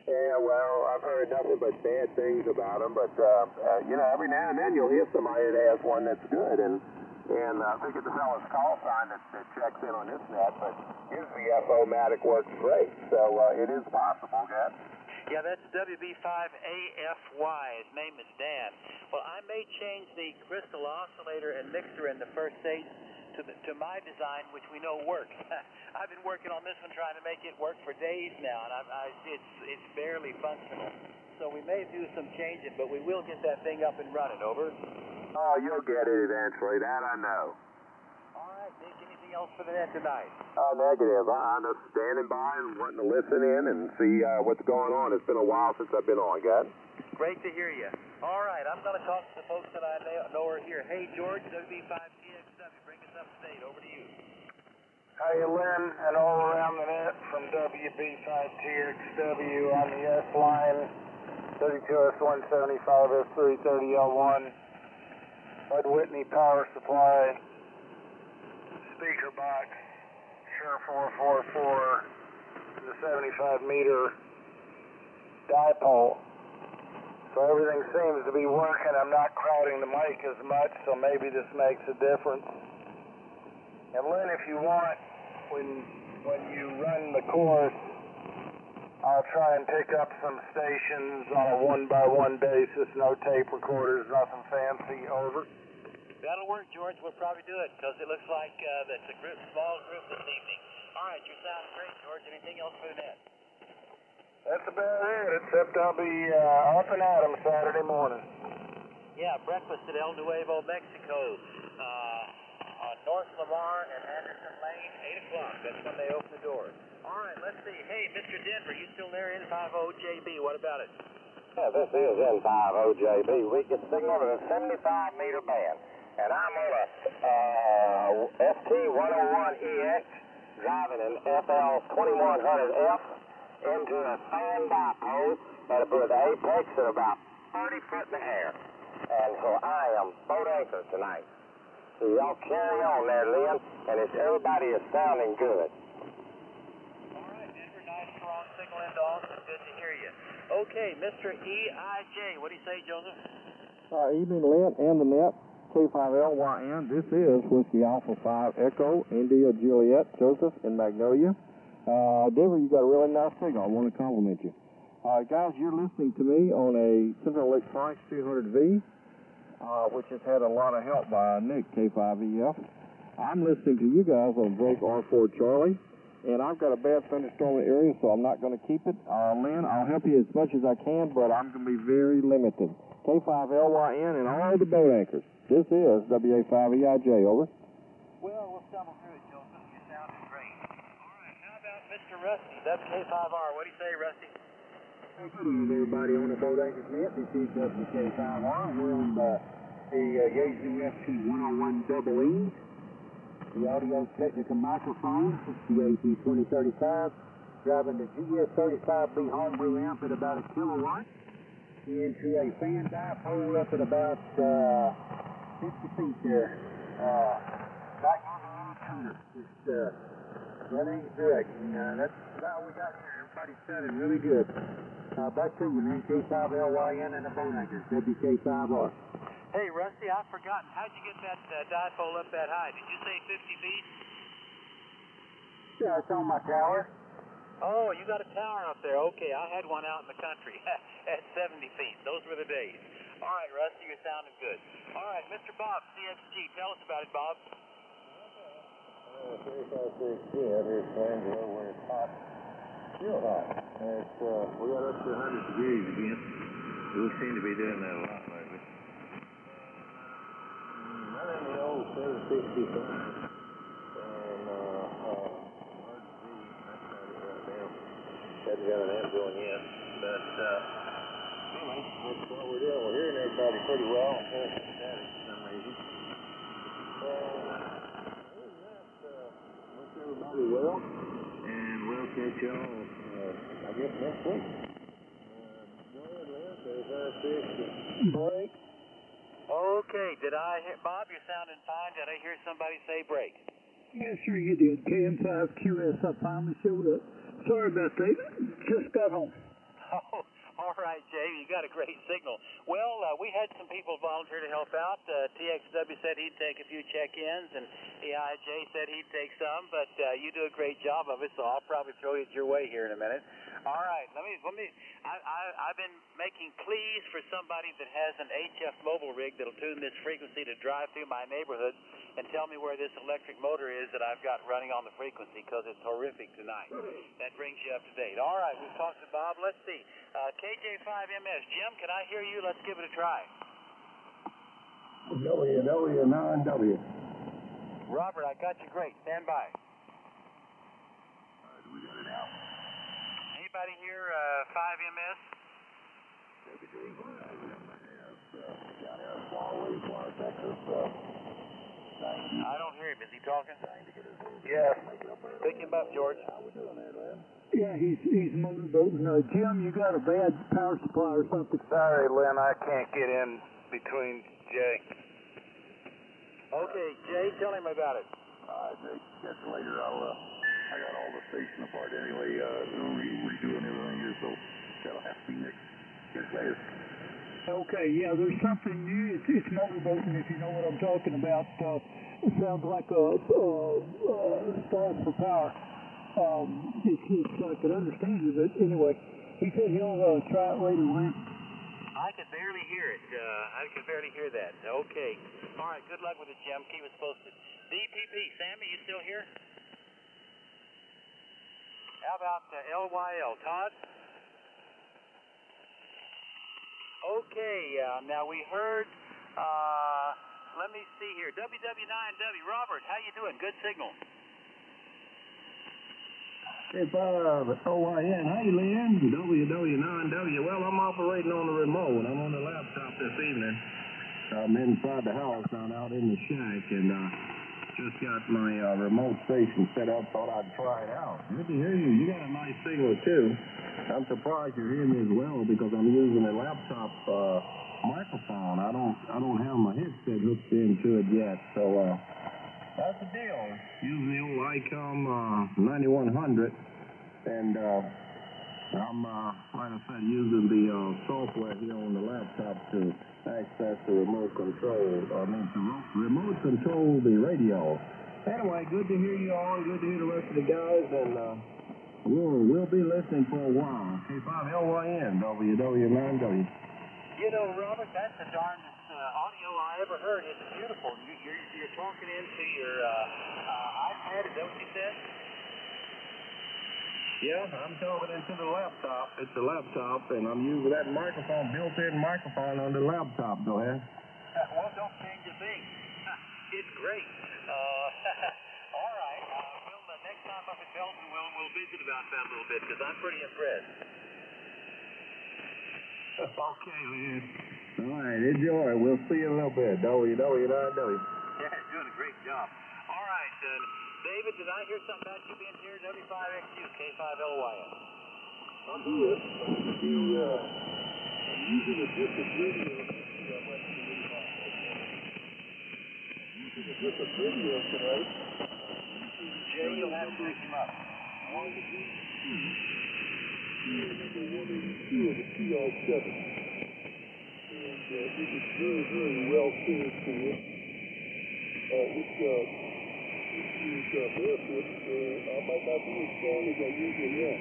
Yeah, well, I've heard nothing but bad things about them, but, every now and then you'll hear somebody that has one that's good, and I think it's the fellow's call sign that checks in on this net, but his VFO-matic works great, so it is possible, guys. Yeah, that's WB5AFY. His name is Dan. Well, I may change the crystal oscillator and mixer in the first stage to my design, which we know works. I've been working on this one trying to make it work for days now, and it's barely functional. So we may do some changing, but we will get that thing up and running. Over. Oh, you'll get it eventually. That I know. All right, Nick. Anything else for the net tonight? Oh, negative. I'm just standing by and wanting to listen in and see what's going on. It's been a while since I've been on, guys. Great to hear you. All right, I'm going to talk to the folks that I know are here. Hey, George, WB5TXW, bring us up to date. Over to you. Hi, Lynn, and all around the net from WB5TXW on the S line, 32S175S330L1, Bud Whitney Power Supply, speaker box, Shure 444, the 75-meter dipole. So everything seems to be working. I'm not crowding the mic as much, so maybe this makes a difference. And Lynn, if you want, when you run the course, I'll try and pick up some stations on a one-by-one basis, no tape recorders, nothing fancy. Over. That'll work, George. We'll probably do it, because it looks like that's a small group this evening. All right, you're sounding great, George. Anything else for the net? That's about it, except I'll be up and at 'em Saturday morning. Yeah, breakfast at El Nuevo, Mexico, on North Lamar and Anderson Lane, 8 o'clock. That's when they open the doors. All right, let's see. Hey, Mr. Denver, you still there? N50JB, what about it? Yeah, this is N50JB. We can signal to a 75-meter band, and I'm on a FT101EX driving an FL2100F into a fan dipole at with apex at about 30 foot in the air. And so I am boat anchor tonight. So y'all carry on there, Lynn, and everybody is sounding good. All right, Denver, nice strong signal into Austin. Good to hear you. Okay, Mr. EIJ, what do you say, Joseph? Evening, Lynn, and the net, K5LYN. This is Whiskey Alpha 5 Echo, India, Juliet, Joseph, in Magnolia. Denver, you got a really nice signal. I want to compliment you. Guys, you're listening to me on a Central Electronics 200V, which has had a lot of help by Nick, K5EF. I'm listening to you guys on Drake R4 Charlie, and I've got a bad thunderstorm in the area, so I'm not going to keep it. Lynn, I'll help you as much as I can, but I'm going to be very limited. K5LYN and all the boat anchors. This is WA5EIJ, over. Well, we'll stumble through it, Joseph. You're sounding great. All right, how about Mr. Rusty? That's K5R. What do you say, Rusty? Good evening, everybody on the BoatAnchorNet. This is WK5R. We're on the Yaesu FT101EE. The audio technical microphone, the AP2035. Driving the GS35B homebrew amp at about 1 kilowatt. Into a fan dipole up at about 50 feet there. Not using any tuner, just running direct. That's about what we got here. Everybody's sounding really good. Back to you, man. K5LYN and the boat anchors, WK5R. Hey, Rusty, I've forgotten. How'd you get that dipole up that high? Did you say 50 feet? Yeah, it's on my tower. Oh, you got a tower up there. Okay, I had one out in the country at 70 feet. Those were the days. All right, Rusty, you're sounding good. All right, Mr. Bob, CXG, tell us about it, Bob. 3560 out here at Angelo where it's hot. Real hot. We got up to 100 degrees again. We seem to be doing that a lot lately. Running the old 765. And emergency, that's not it right now. Hasn't got an amp going yet. But anyway, that's what we're doing. We're hearing everybody pretty well. Hearing some static for some reason. Wish everybody well. And we'll catch y'all, I guess, next week. Go ahead, Lynn. There's our fish break. Okay, did I hear, Bob, you're sounding fine. Did I hear somebody say break? Yeah, sure you did. KM5QS, I finally showed up. Sorry about that. Just got home. Oh, all right, Jay, you got a great signal. Well, we had some people volunteer to help out. TXW said he'd take a few check-ins, and EIJ said he'd take some, but you do a great job of it, so I'll probably throw it your way here in a minute. All right, I've been making pleas for somebody that has an HF mobile rig that'll tune this frequency to drive through my neighborhood and tell me where this electric motor is that I've got running on the frequency, because it's horrific tonight. That brings you up to date. All right, we've talked to Bob. Let's see. KJ5MS. Jim, can I hear you? Let's give it a try. W9W. Robert, I got you great. Stand by. We got it out. Anybody here, 5MS? I don't hear him. Is he talking? Yeah. Pick him up, George. Yeah, he's motorboating. Jim, you got a bad power supply or something? Sorry, Lynn, I can't get in between Jay. Okay, Jay, tell him about it. Jake, catch you later. I got all the station apart anyway. Redoing everything here, so that'll have to be next. Catch you later. Okay, yeah, there's something new. It's motorboating, if you know what I'm talking about. It sounds like a stall for power. I could understand it, but anyway, he said he'll try it later, Lynn. I could barely hear it. I could barely hear that. Okay. All right, good luck with it, Jim. Keep us posted. DPP, Sammy, you still here? How about LYL, Todd? Okay, now we heard, let me see here, WW9W, Robert, how you doing? Good signal. Hey, Bob, OYN. Hey, Lynn. WW9W. Well, I'm operating on the remote. I'm on the laptop this evening. I'm inside the house, not out in the shack, and just got my remote station set up. Thought I'd try it out. Good to hear you. You got a nice signal, too. I'm surprised you're hearing me as well, because I'm using a laptop microphone. I don't have my headset hooked into it yet, so that's the deal. Using the old ICOM 9100, and I'm, like I said, using the software here on the laptop to access the remote control. Remote control the radio. Anyway, good to hear you all, and good to hear the rest of the guys, and we'll be listening for a while. K5LYN, WW9W. You know, Robert, that's the darndest audio I ever heard. It's beautiful. You're talking into your iPad, is that what you said? Yeah, I'm talking into the laptop. It's a laptop, and I'm using that microphone, built-in microphone on the laptop. Go ahead. Well, don't change a thing. It's great. All right. Next time up at Belton, we'll visit about that a little bit, because I'm pretty impressed. Okay, Lynn. All right, enjoy. We'll see you in a little bit. WW9W. Yeah, doing a great job. All right, David, did I hear something about you being here? W5XU, K5LYN. I'm here. I'm using a different radio. Using a different radio tonight. Jay, you'll have to pick him up. Number 182 of the TR7. And it is very, very well suited for you. This is barefoot. I might not be as strong as I usually am.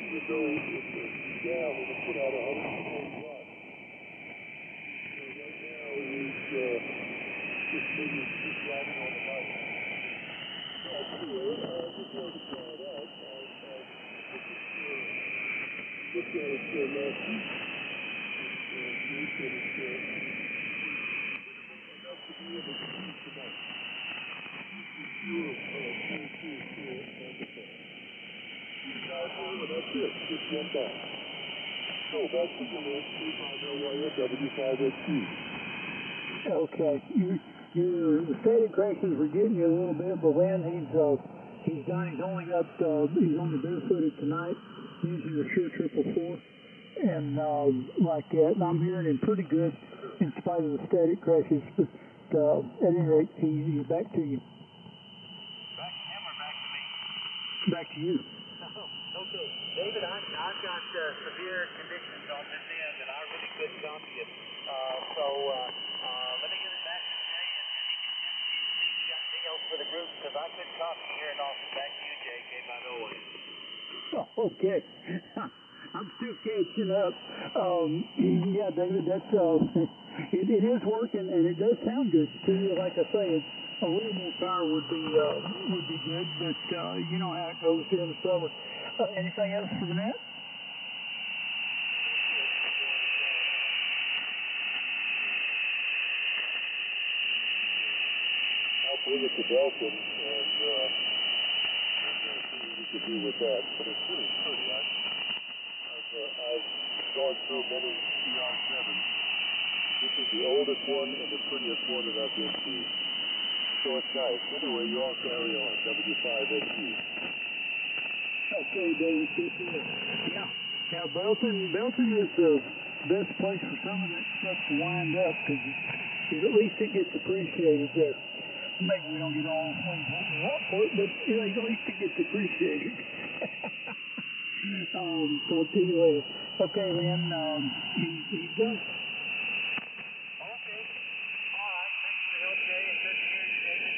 Even though it's down and it put out 120 watts. Okay, the static crashes were getting you a little bit, but Lynn, he's done. He's only barefooted tonight using the Sure 444, and like that. And I'm hearing him pretty good in spite of the static crashes. But at any rate, he's back to you. Back to him or back to me? Back to you. Okay, David, I've got severe conditions on this end, and I really couldn't copy it. Let me give it back to Jay, and he can check with you to see if you got anything else for the group, because I couldn't copy here in Austin. Back to you, Jay, by the way. Okay. I'm still catching up. Yeah, David, that's it is working, and it does sound good too. Like I say, a little more power would be good, but you know how it goes during the summer. Anything else for the net? I'll bring it to Belton and see what we can do with that. But it's really pretty. I've gone through many CR7s. This is the oldest one and the prettiest one that I've been to. So it's nice. Anyway, you all carry on. W5SU. Okay, David, yeah. Now, Belton is the best place for some of that stuff to wind up, because at least it gets appreciated there. Maybe we don't get all the things what we want for it, but at least it gets appreciated. Talk to you later. Okay, Lynn, he's done. Okay. All right. Thanks for the help, Jay. It's good to hear you, David.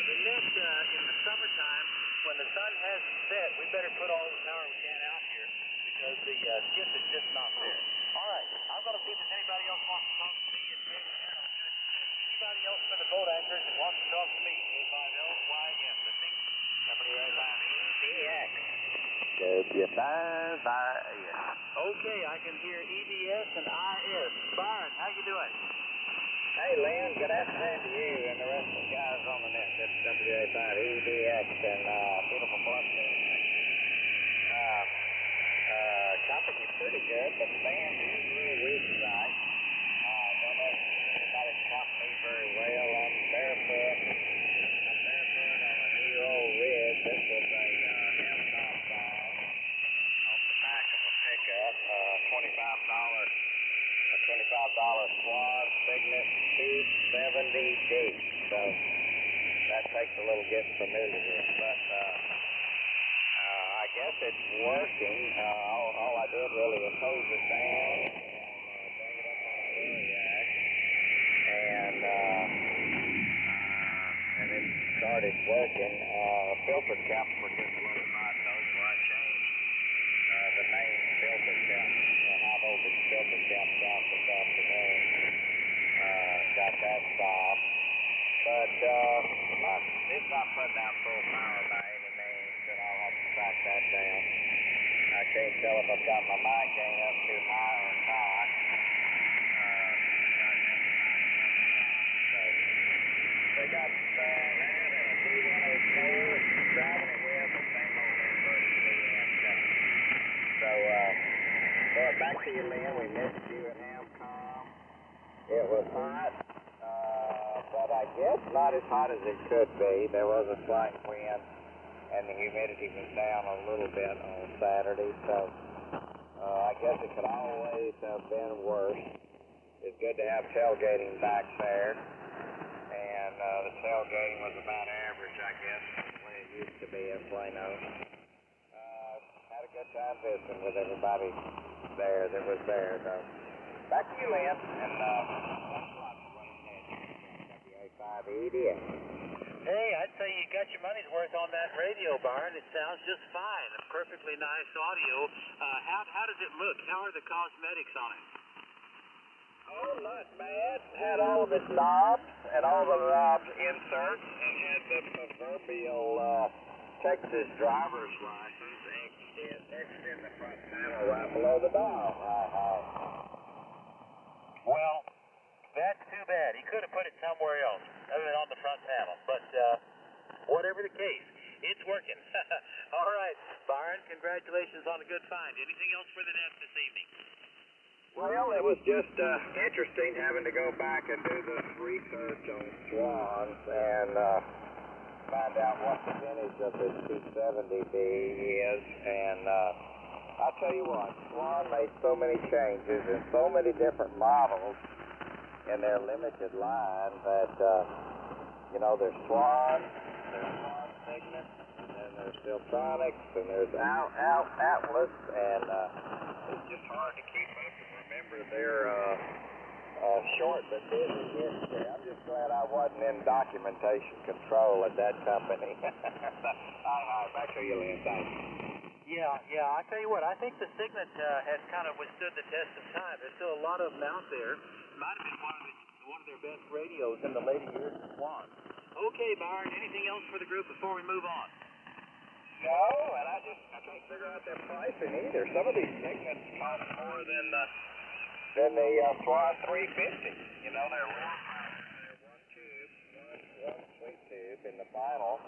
The net in the summertime, when the sun hasn't set, we better put all the power we can out here, because the skip is just not there. All right. I'm going to see if there's anybody else wants to talk to me, and Jay, anybody else for the boat anchors that wants to talk to me? A5LYN, listening. W5EDX. Okay, I can hear EDS and IS. Byron, how you doing? Hey, Lynn, good afternoon to you and the rest of the guys on the net. This is WA5EDX and beautiful Bluffton. Company is pretty good, but the band is really weak tonight. Don't know if anybody's caught me very well. I'm barefoot on a new old rig. This was a half-top bomb off the back of a pickup, $25 squad, Cygnus 270D. So that takes a little getting familiar with, but I guess it's working. All I did really was hose it down and bring it up on a rack, and it started working. Filter caps were getting a little hot. Those were I changed the main filter cap, high voltage filter caps out this afternoon. Got that stopped, but it's not putting out full power by any means, and I'll have to track that down. I can't tell if I've got my mic gain up too high or not. So they got that and a 3104 driving it with the same old inverter 3 amp. So back to you, Lynn. We missed you at Hamcom. It was hot, but I guess not as hot as it could be. There was a slight wind, and the humidity was down a little bit on Saturday, so I guess it could always have been worse. It's good to have tailgating back there, and the tailgating was about average, I guess, the way it used to be in Plano. Had a good time visiting with everybody there that was there, though. Back to you, Lynn, and WA5EDX. Hey, I'd say you got your money's worth on that radio, Byron. It sounds just fine. A perfectly nice audio. How does it look? How are the cosmetics on it? Oh, not bad. Had all of its knobs and all the inserts, and had the proverbial Texas driver's license inked is fixed in the front panel right below the dial. Well, that's too bad. He could have put it somewhere else other than on the front panel. But whatever the case, it's working. All right, Byron, congratulations on a good find. Anything else for the net this evening? Well, it was just interesting having to go back and do this research on swans and find out what the vintage of this 270B is. And I'll tell you what, Swan made so many changes and so many different models in their limited line that, there's Swans, there's Swan Cygnets, and then there's Siltronics, and there's Atlas, and it's just hard to keep up and remember their short but busy history. I'm just glad I wasn't in documentation control at that company. All right, back to you, Lynn. Thanks. Yeah. I tell you what, I think the Cygnet has kind of withstood the test of time. There's still a lot of them out there. Might have been one of their best radios in the later years of Swan. Okay, Byron, anything else for the group before we move on? No, and I can't figure out their pricing either. Some of these Cygnets cost more than the Swan 350. They're one tube, one sweet tube in the final.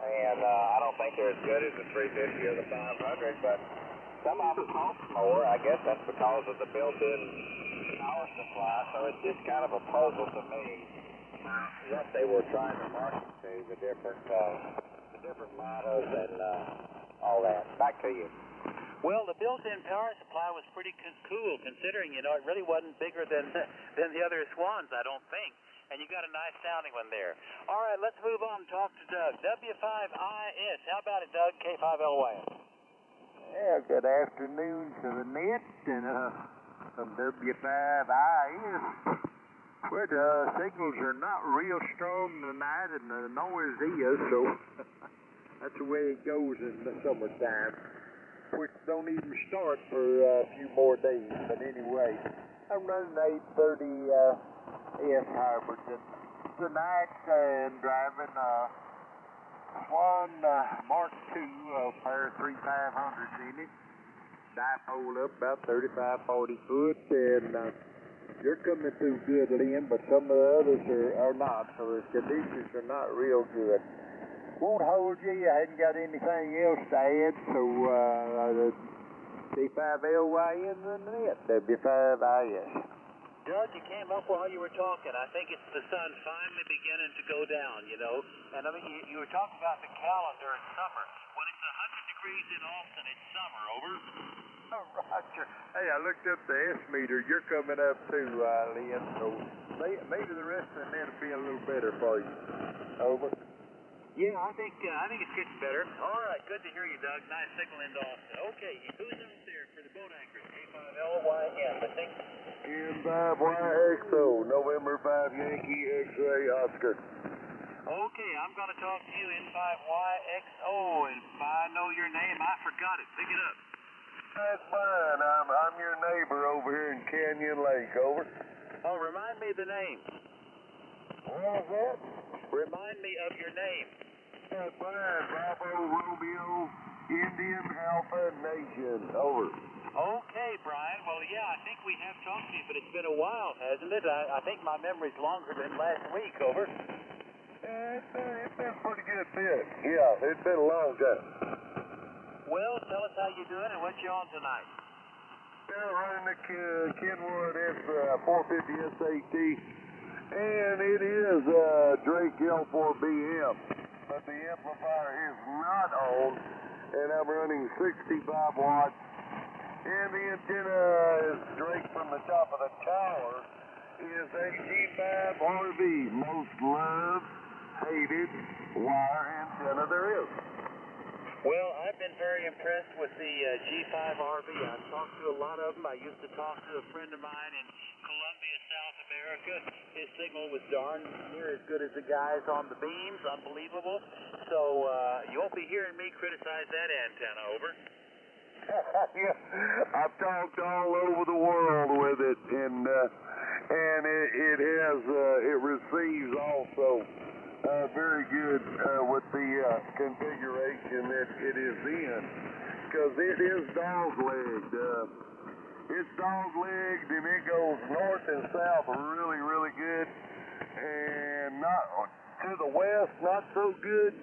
And I don't think they're as good as the 350 or the 500, but some of them cost more. I guess that's because of the built-in power supply. So it's just kind of a puzzle to me what they were trying to market to, the different models and all that. Back to you. Well, the built-in power supply was pretty cool, considering, it really wasn't bigger than the other Swans, I don't think. And you got a nice sounding one there. All right, let's move on and talk to Doug. W5IS. How about it, Doug? K5LY. Yeah, good afternoon to the net and some W5IS. Well, the signals are not real strong tonight and the noise is, so that's the way it goes in the summertime, which don't even start for a few more days. But anyway, I'm running 830 Hybrid tonight and driving Swan Mark II pair 3500s in it. Dipole up about 35-40 foot, and you're coming through good, Lynn, but some of the others are not, so the conditions are not real good. Won't hold you. I hadn't got anything else to add, so C5LY in the net, W5IS. Doug, you came up while you were talking. I think it's the sun finally beginning to go down, And I mean, you were talking about the calendar in summer. When it's 100 degrees in Austin, it's summer, over. Oh, Roger. Hey, I looked up the S-meter. You're coming up too, Lynn, so maybe the rest of the net will be a little better for you. Over. Yeah, I think it's getting better. All right, good to hear you, Doug. Nice signal into Austin. Okay, who's out there for the boat anchors? K5LYN, I think. N5YXO, November 5 Yankee X-ray Oscar. Okay, I'm going to talk to you, N5YXO, and if I know your name, I forgot it. Pick it up. That's fine. I'm your neighbor over here in Canyon Lake, over. Oh, remind me of the name. What was that? Remind me of your name. That's fine. Bravo, Romeo, Indian, Alpha, Nation, over. Okay, Brian. Well, yeah, I think we have talked to you, but it's been a while, hasn't it? I think my memory's longer than last week, over. It's been a pretty good bit. Yeah, it's been a long time. Well, tell us how you're doing and what you on tonight. They're running the Kenwood F450 SAT, and it is Drake L4BM, but the amplifier is not on, and I'm running 65 watts. And the antenna is Drake from the top of the tower is a G5RV, most loved, hated wire antenna there is. Well, I've been very impressed with the G5RV. I've talked to a lot of them. I used to talk to a friend of mine in Colombia, South America. His signal was darn near as good as the guys on the beams. Unbelievable. So you won't be hearing me criticize that antenna, over. Yeah, I've talked all over the world with it, and it receives also very good with the configuration that it is in, because it is dog-legged. It's dog-legged and it goes north and south really, really good, and not to the west, not so good,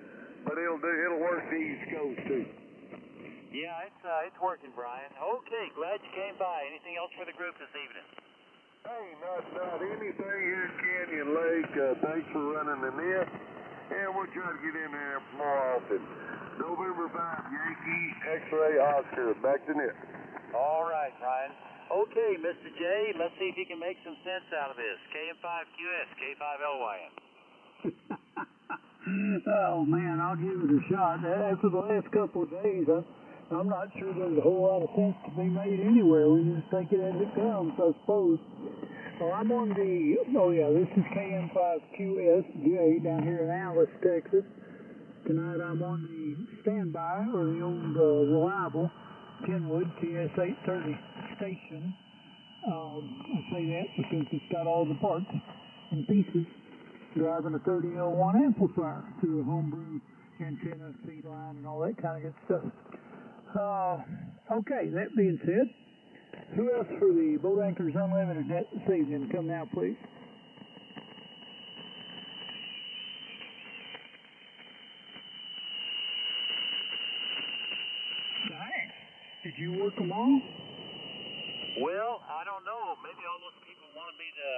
but it'll work the East Coast too. Yeah, it's working, Brian. Okay, glad you came by. Anything else for the group this evening? Hey, not anything here, Canyon Lake. Thanks for running the net, and we'll try to get in there more often. November 5, Yankee, X-Ray Oscar, back to net. All right, Brian. Okay, Mr. J, let's see if you can make some sense out of this. KM5QS, K5LYN. Oh man, I'll give it a shot. After the last couple of days, I'm not sure there's a whole lot of sense to be made anywhere. We just take it as it comes, I suppose. Well, I'm on this is KM5QSJ down here in Alice, Texas. Tonight I'm on the standby, or the old reliable Kenwood TS830 station. I say that because it's got all the parts and pieces. Driving a 3001 amplifier through a homebrew antenna, feed line, and all that kind of good stuff. Okay, that being said, who else for the Boat Anchors Unlimited net this evening? Come now, please. Thanks. Did you work them all? Well, I don't know. Maybe all those people wanted me to,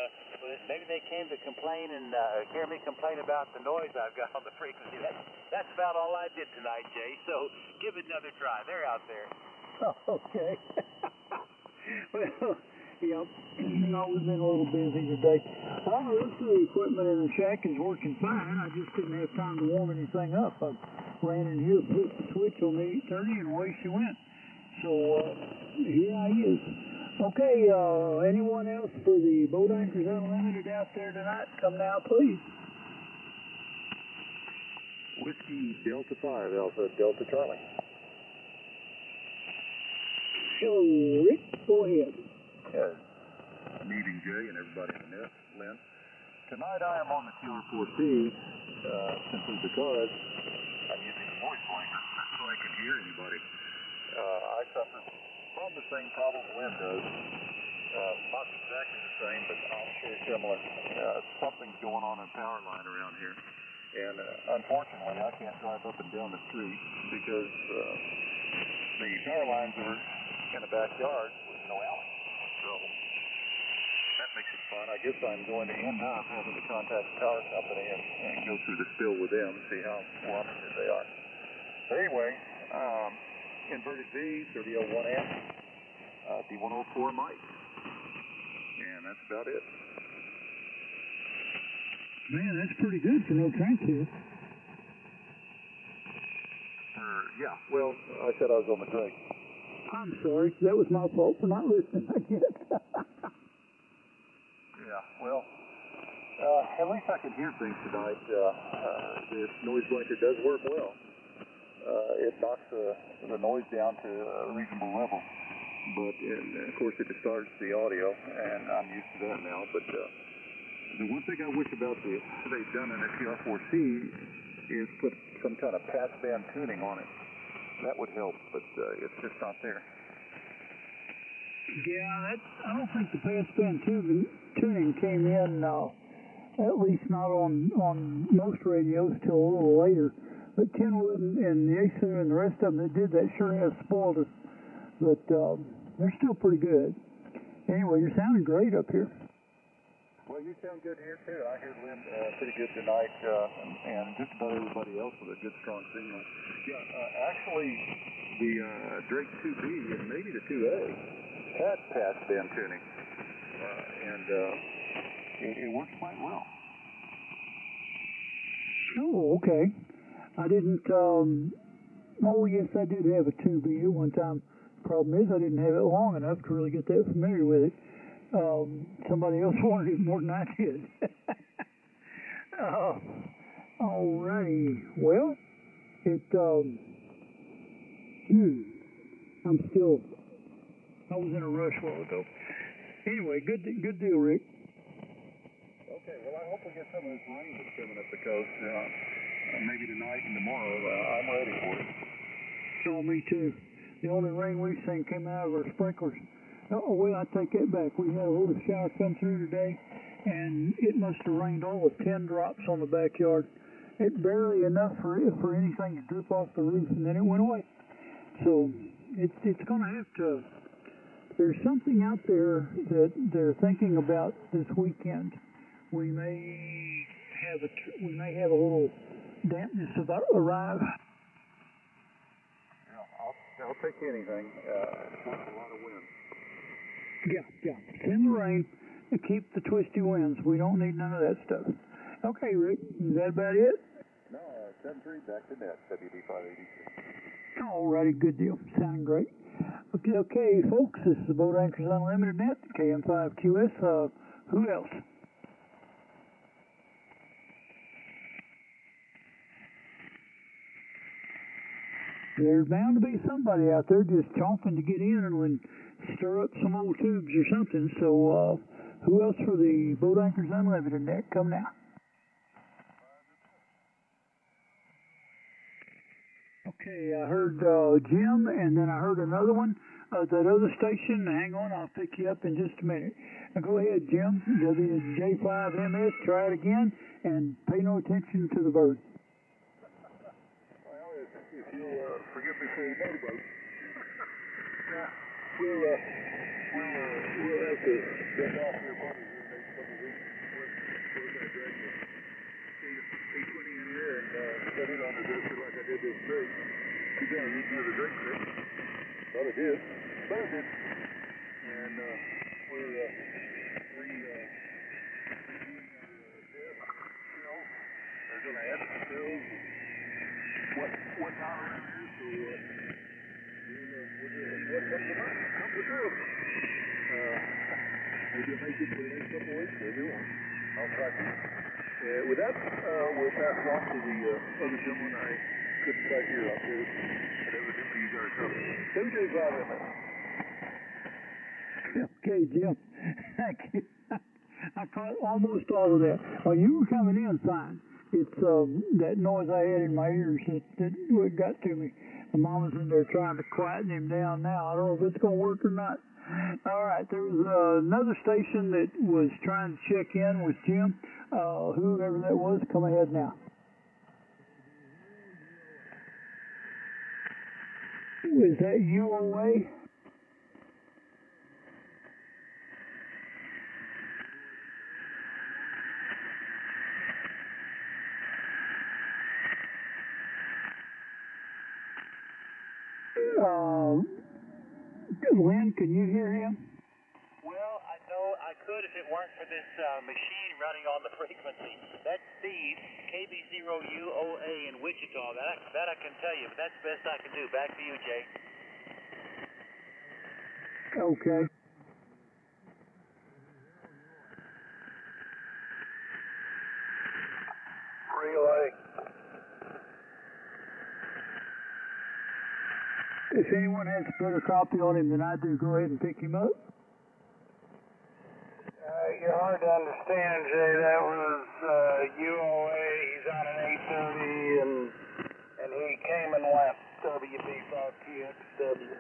maybe they came to complain and hear me complain about the noise I've got on the frequency. That's about all I did tonight, Jay. So give it another try. They're out there. Oh, okay. Well, yeah, we've been a little busy today. All the rest of the equipment in the shack is working fine. I just didn't have time to warm anything up. I ran in here, put the switch on the 830, and away she went. So, here I is. Okay, anyone else for the Boat Anchors Unlimited out there tonight? Come now, please. Whiskey Delta 5, Alpha Delta Charlie. Hello, Rick. Go ahead. Good evening, Jay, and everybody in the net. Lynn. Tonight I am on the Killer 4C, simply because I'm using a voice blanker so I can hear anybody. I suffer from the same problem Lynn does. Not exactly the same, but I'm sure similar. Something's going on in power line around here. And unfortunately, I can't drive up and down the street because the power lines are in the backyard with no alley. So that makes it fun. I guess I'm going to end up having to contact the power company and go through the spill with them, see how cooperative they are. But anyway, inverted V, 3001 amp, D104 mic, and that's about it. Man, that's pretty good for no transfer. Yeah, well, I said I was on the break. I'm sorry. That was my fault for not listening, I guess. Yeah, well, at least I can hear things tonight. This noise blanker does work well. It knocks the noise down to a reasonable level. But, of course, it distorts the audio, and I'm used to that now. But the one thing I wish about they've done in the TR4C is put some kind of pass band tuning on it. That would help, but it's just not there. Yeah, I don't think the passband tuning came in, at least not on most radios, till a little later. But Kenwood and the Yaesu and the rest of them that did that sure has spoiled us. But they're still pretty good. Anyway, you're sounding great up here. Well, you sound good here, too. I hear Lynn pretty good tonight, and just about everybody else with a good, strong signal. Yeah, actually, the Drake 2B and maybe the 2A had passband tuning, and it works quite well. Oh, okay. I didn't, yes, I did have a 2B at one time. Problem is, I didn't have it long enough to really get that familiar with it. Somebody else wanted it more than I did. Alrighty. Well, I was in a rush a while ago. Anyway, good deal, Rick. Okay, well, I hope hope we get some of this rain that's coming up because maybe tonight and tomorrow I'm ready for it. Oh, me too. The only rain we've seen came out of our sprinklers. Oh, well, I take that back. We had a little shower come through today, and it must have rained all of 10 drops on the backyard. It barely enough for anything to drip off the roof, and then it went away. So it's going to have to. There's something out there that they're thinking about this weekend. We may have a little dampness arrive. I'll take anything. It's not a lot of wind. Yeah. Send the rain and keep the twisty winds. We don't need none of that stuff. Okay, Rick, is that about it? No, 7-3 back to net, WD582. Alrighty, good deal. Sounding great. Okay, folks, this is the Boat Anchors Unlimited Net, KM5QS. Who else? There's bound to be somebody out there just chomping to get in and stir up some old tubes or something. So, who else for the Boat Anchors Unlimited Net? Come now. Okay, I heard Jim, and then I heard another one at that other station. Hang on, I'll pick you up in just a minute. Now go ahead, Jim. WJ5MS, try it again, and pay no attention to the bird. Well, if you'll forgive me for the motorboat. We'll have to get off your buddy here in the next couple of weeks. We're going to drag the C-20 in here and set it on the dresser like I did this crate. You're going to use another drink crate. Well, it did. But it did. And we're redoing our test. You know, they're going to ask themselves what power it is. So we're doing what comes to mind. Come with them. Maybe you'll make it for the next couple of weeks. Maybe you won't. I'll try to. With that, we'll pass it on to the other gentleman I couldn't quite hear out there. But evidently you guys have WJ5MS. Okay, Jim. Thank you. I caught almost all of that. Well, you were coming in fine. It's that noise I had in my ears that got to me. The mama's in there trying to quieten him down now. I don't know if it's going to work or not. All right, there was another station that was trying to check in with Jim. Whoever that was, come ahead now. Is that UOA? Lynn, can you hear him? Well, I know I could if it weren't for this machine running on the frequency. That's Steve, KB0UOA in Wichita. That I can tell you, but that's the best I can do. Back to you, Jay. Okay. Relay. If anyone has a better copy on him than I do, go ahead and pick him up. You're hard to understand, Jay. That was UOA. He's on an 830, and he came and left WB5QXW.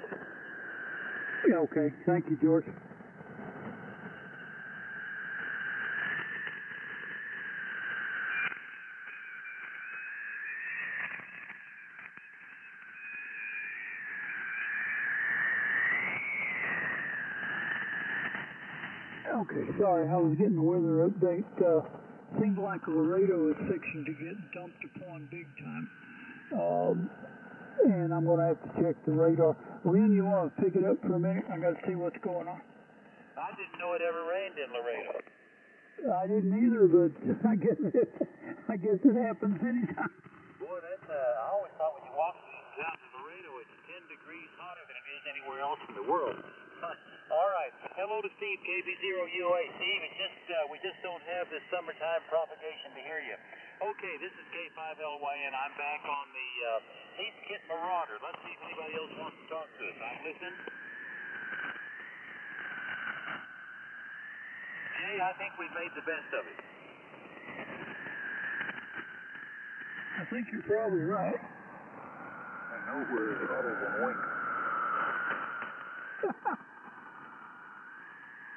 Yeah, okay. Thank you, George. Okay, sorry, I was getting the weather update. Seems like Laredo is fixing to get dumped upon big time. And I'm going to have to check the radar. Lynn, you want to pick it up for a minute? I got to see what's going on. I didn't know it ever rained in Laredo. I didn't either, but I guess it happens anytime. Boy, that's I always thought when you walk down to Laredo, it's 10 degrees hotter than it is anywhere else in the world. All right. Hello to Steve, KB0UA. Steve, we just don't have this summertime propagation to hear you. Okay, this is K5LYN. I'm back on the Heath Kit Marauder. Let's see if anybody else wants to talk to us. I'm listening. Jay, I think we've made the best of it. I think you're probably right. And nowhere is better than wink.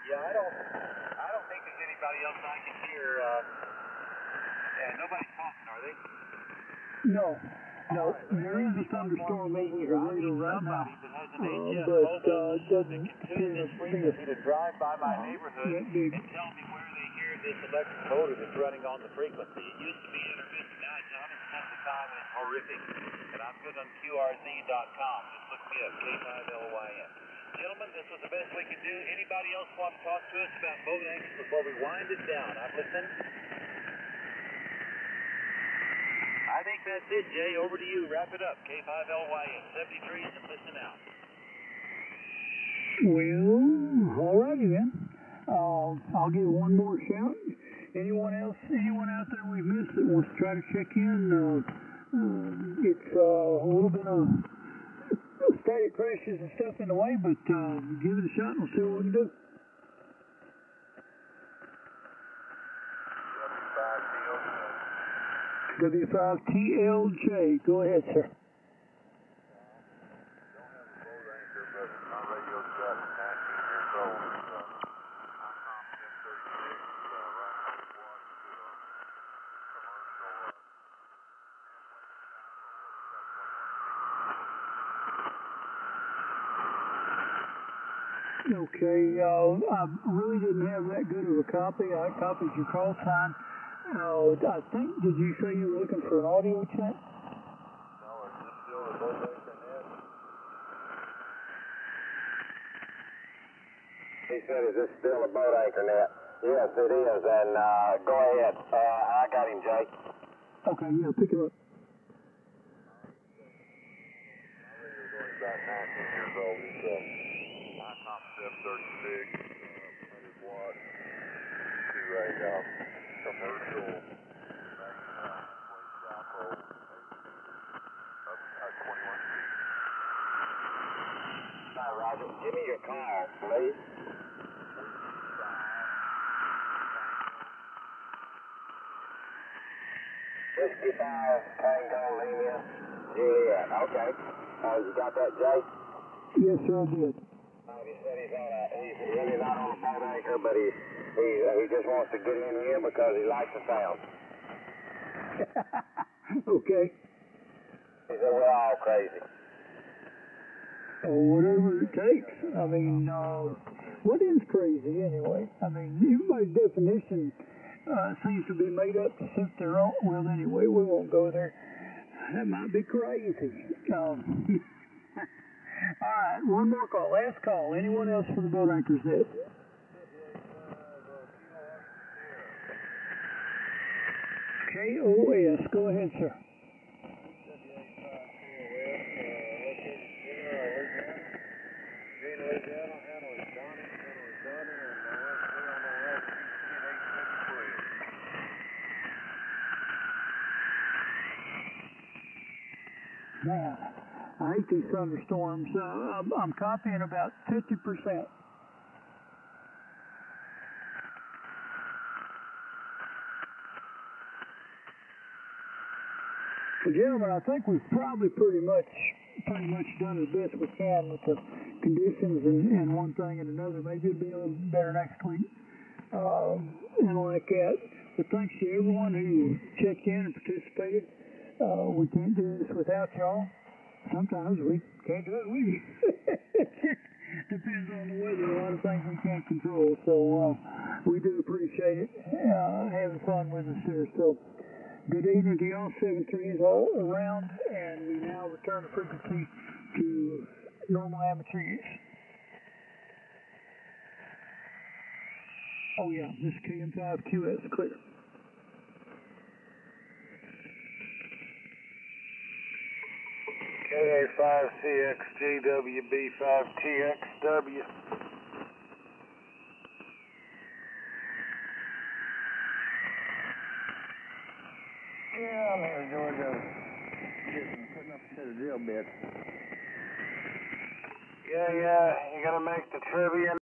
Yeah, I don't think there's anybody else I can hear. Yeah, nobody's talking, are they? No, there is a thunderstorm over the radio right now, but doesn't appear to be to drive by my neighborhood that big. and tell me where they hear this electric motor that's running on the frequency. It used to be intermittent, now it's 100% of the time, and it's horrific. And I'm good on QRZ.com. Just look me up, K5LYN. Gentlemen, this was the best we could do. Anybody else want to talk to us about boat anchors before we wind it down? I'm listening. I think that's it, Jay. Over to you. Wrap it up. K5LYN 73s and listen out. Well, alrighty then. I'll give one more shout. Anyone out there we've missed that wants to try to check in, it's a little bit of static pressures and stuff in the way, but give it a shot and we'll see what we can do. W5TLJ. Go ahead, sir. Okay, I really didn't have that good of a copy. I copied your call sign. I think, did you say you were looking for an audio check? No, it's just still a BoatAnchorNet. He said, is this still a BoatAnchorNet? Yes, it is, and go ahead. I got him, Jay. Okay, yeah, pick him up. About 19 years old. He's ICOM 736, 100 watt to a commercial up 21 feet. Hi, Roger. Give me your call, please. Whiskey 5, Tango, Lima, Juliet. Okay. You got that, Jay? Yes, sir, I did. He said he's really not on a boat anchor, but he just wants to get in here because he likes the sound. Okay. He said we're all crazy. Whatever it takes. I mean, what is crazy anyway? I mean, everybody's definition seems to be made up to suit their own. Well, anyway, we won't go there. That might be crazy. All right, one more call. Last call. Anyone else for the BoatAnchorNet? KOS. Go ahead, sir. Man, I hate these thunderstorms. I'm copying about 50%. Well, gentlemen, I think we've probably pretty much done as best we can with the conditions and one thing and another. Maybe it'll be a little better next week, and like that. But thanks to everyone who checked in and participated. We can't do this without y'all. Sometimes we can't do it with you. Depends on the weather. A lot of things we can't control. So we do appreciate it. Having fun with us here. So good evening to y'all, 7-3s all around. And we now return the frequency to normal amateur use. Oh yeah, this is KM5QS clear. KA5CXGWB5TXW. Yeah, I'm here, Georgia. Putting up a set of drill bits. Yeah, you gotta make the trivia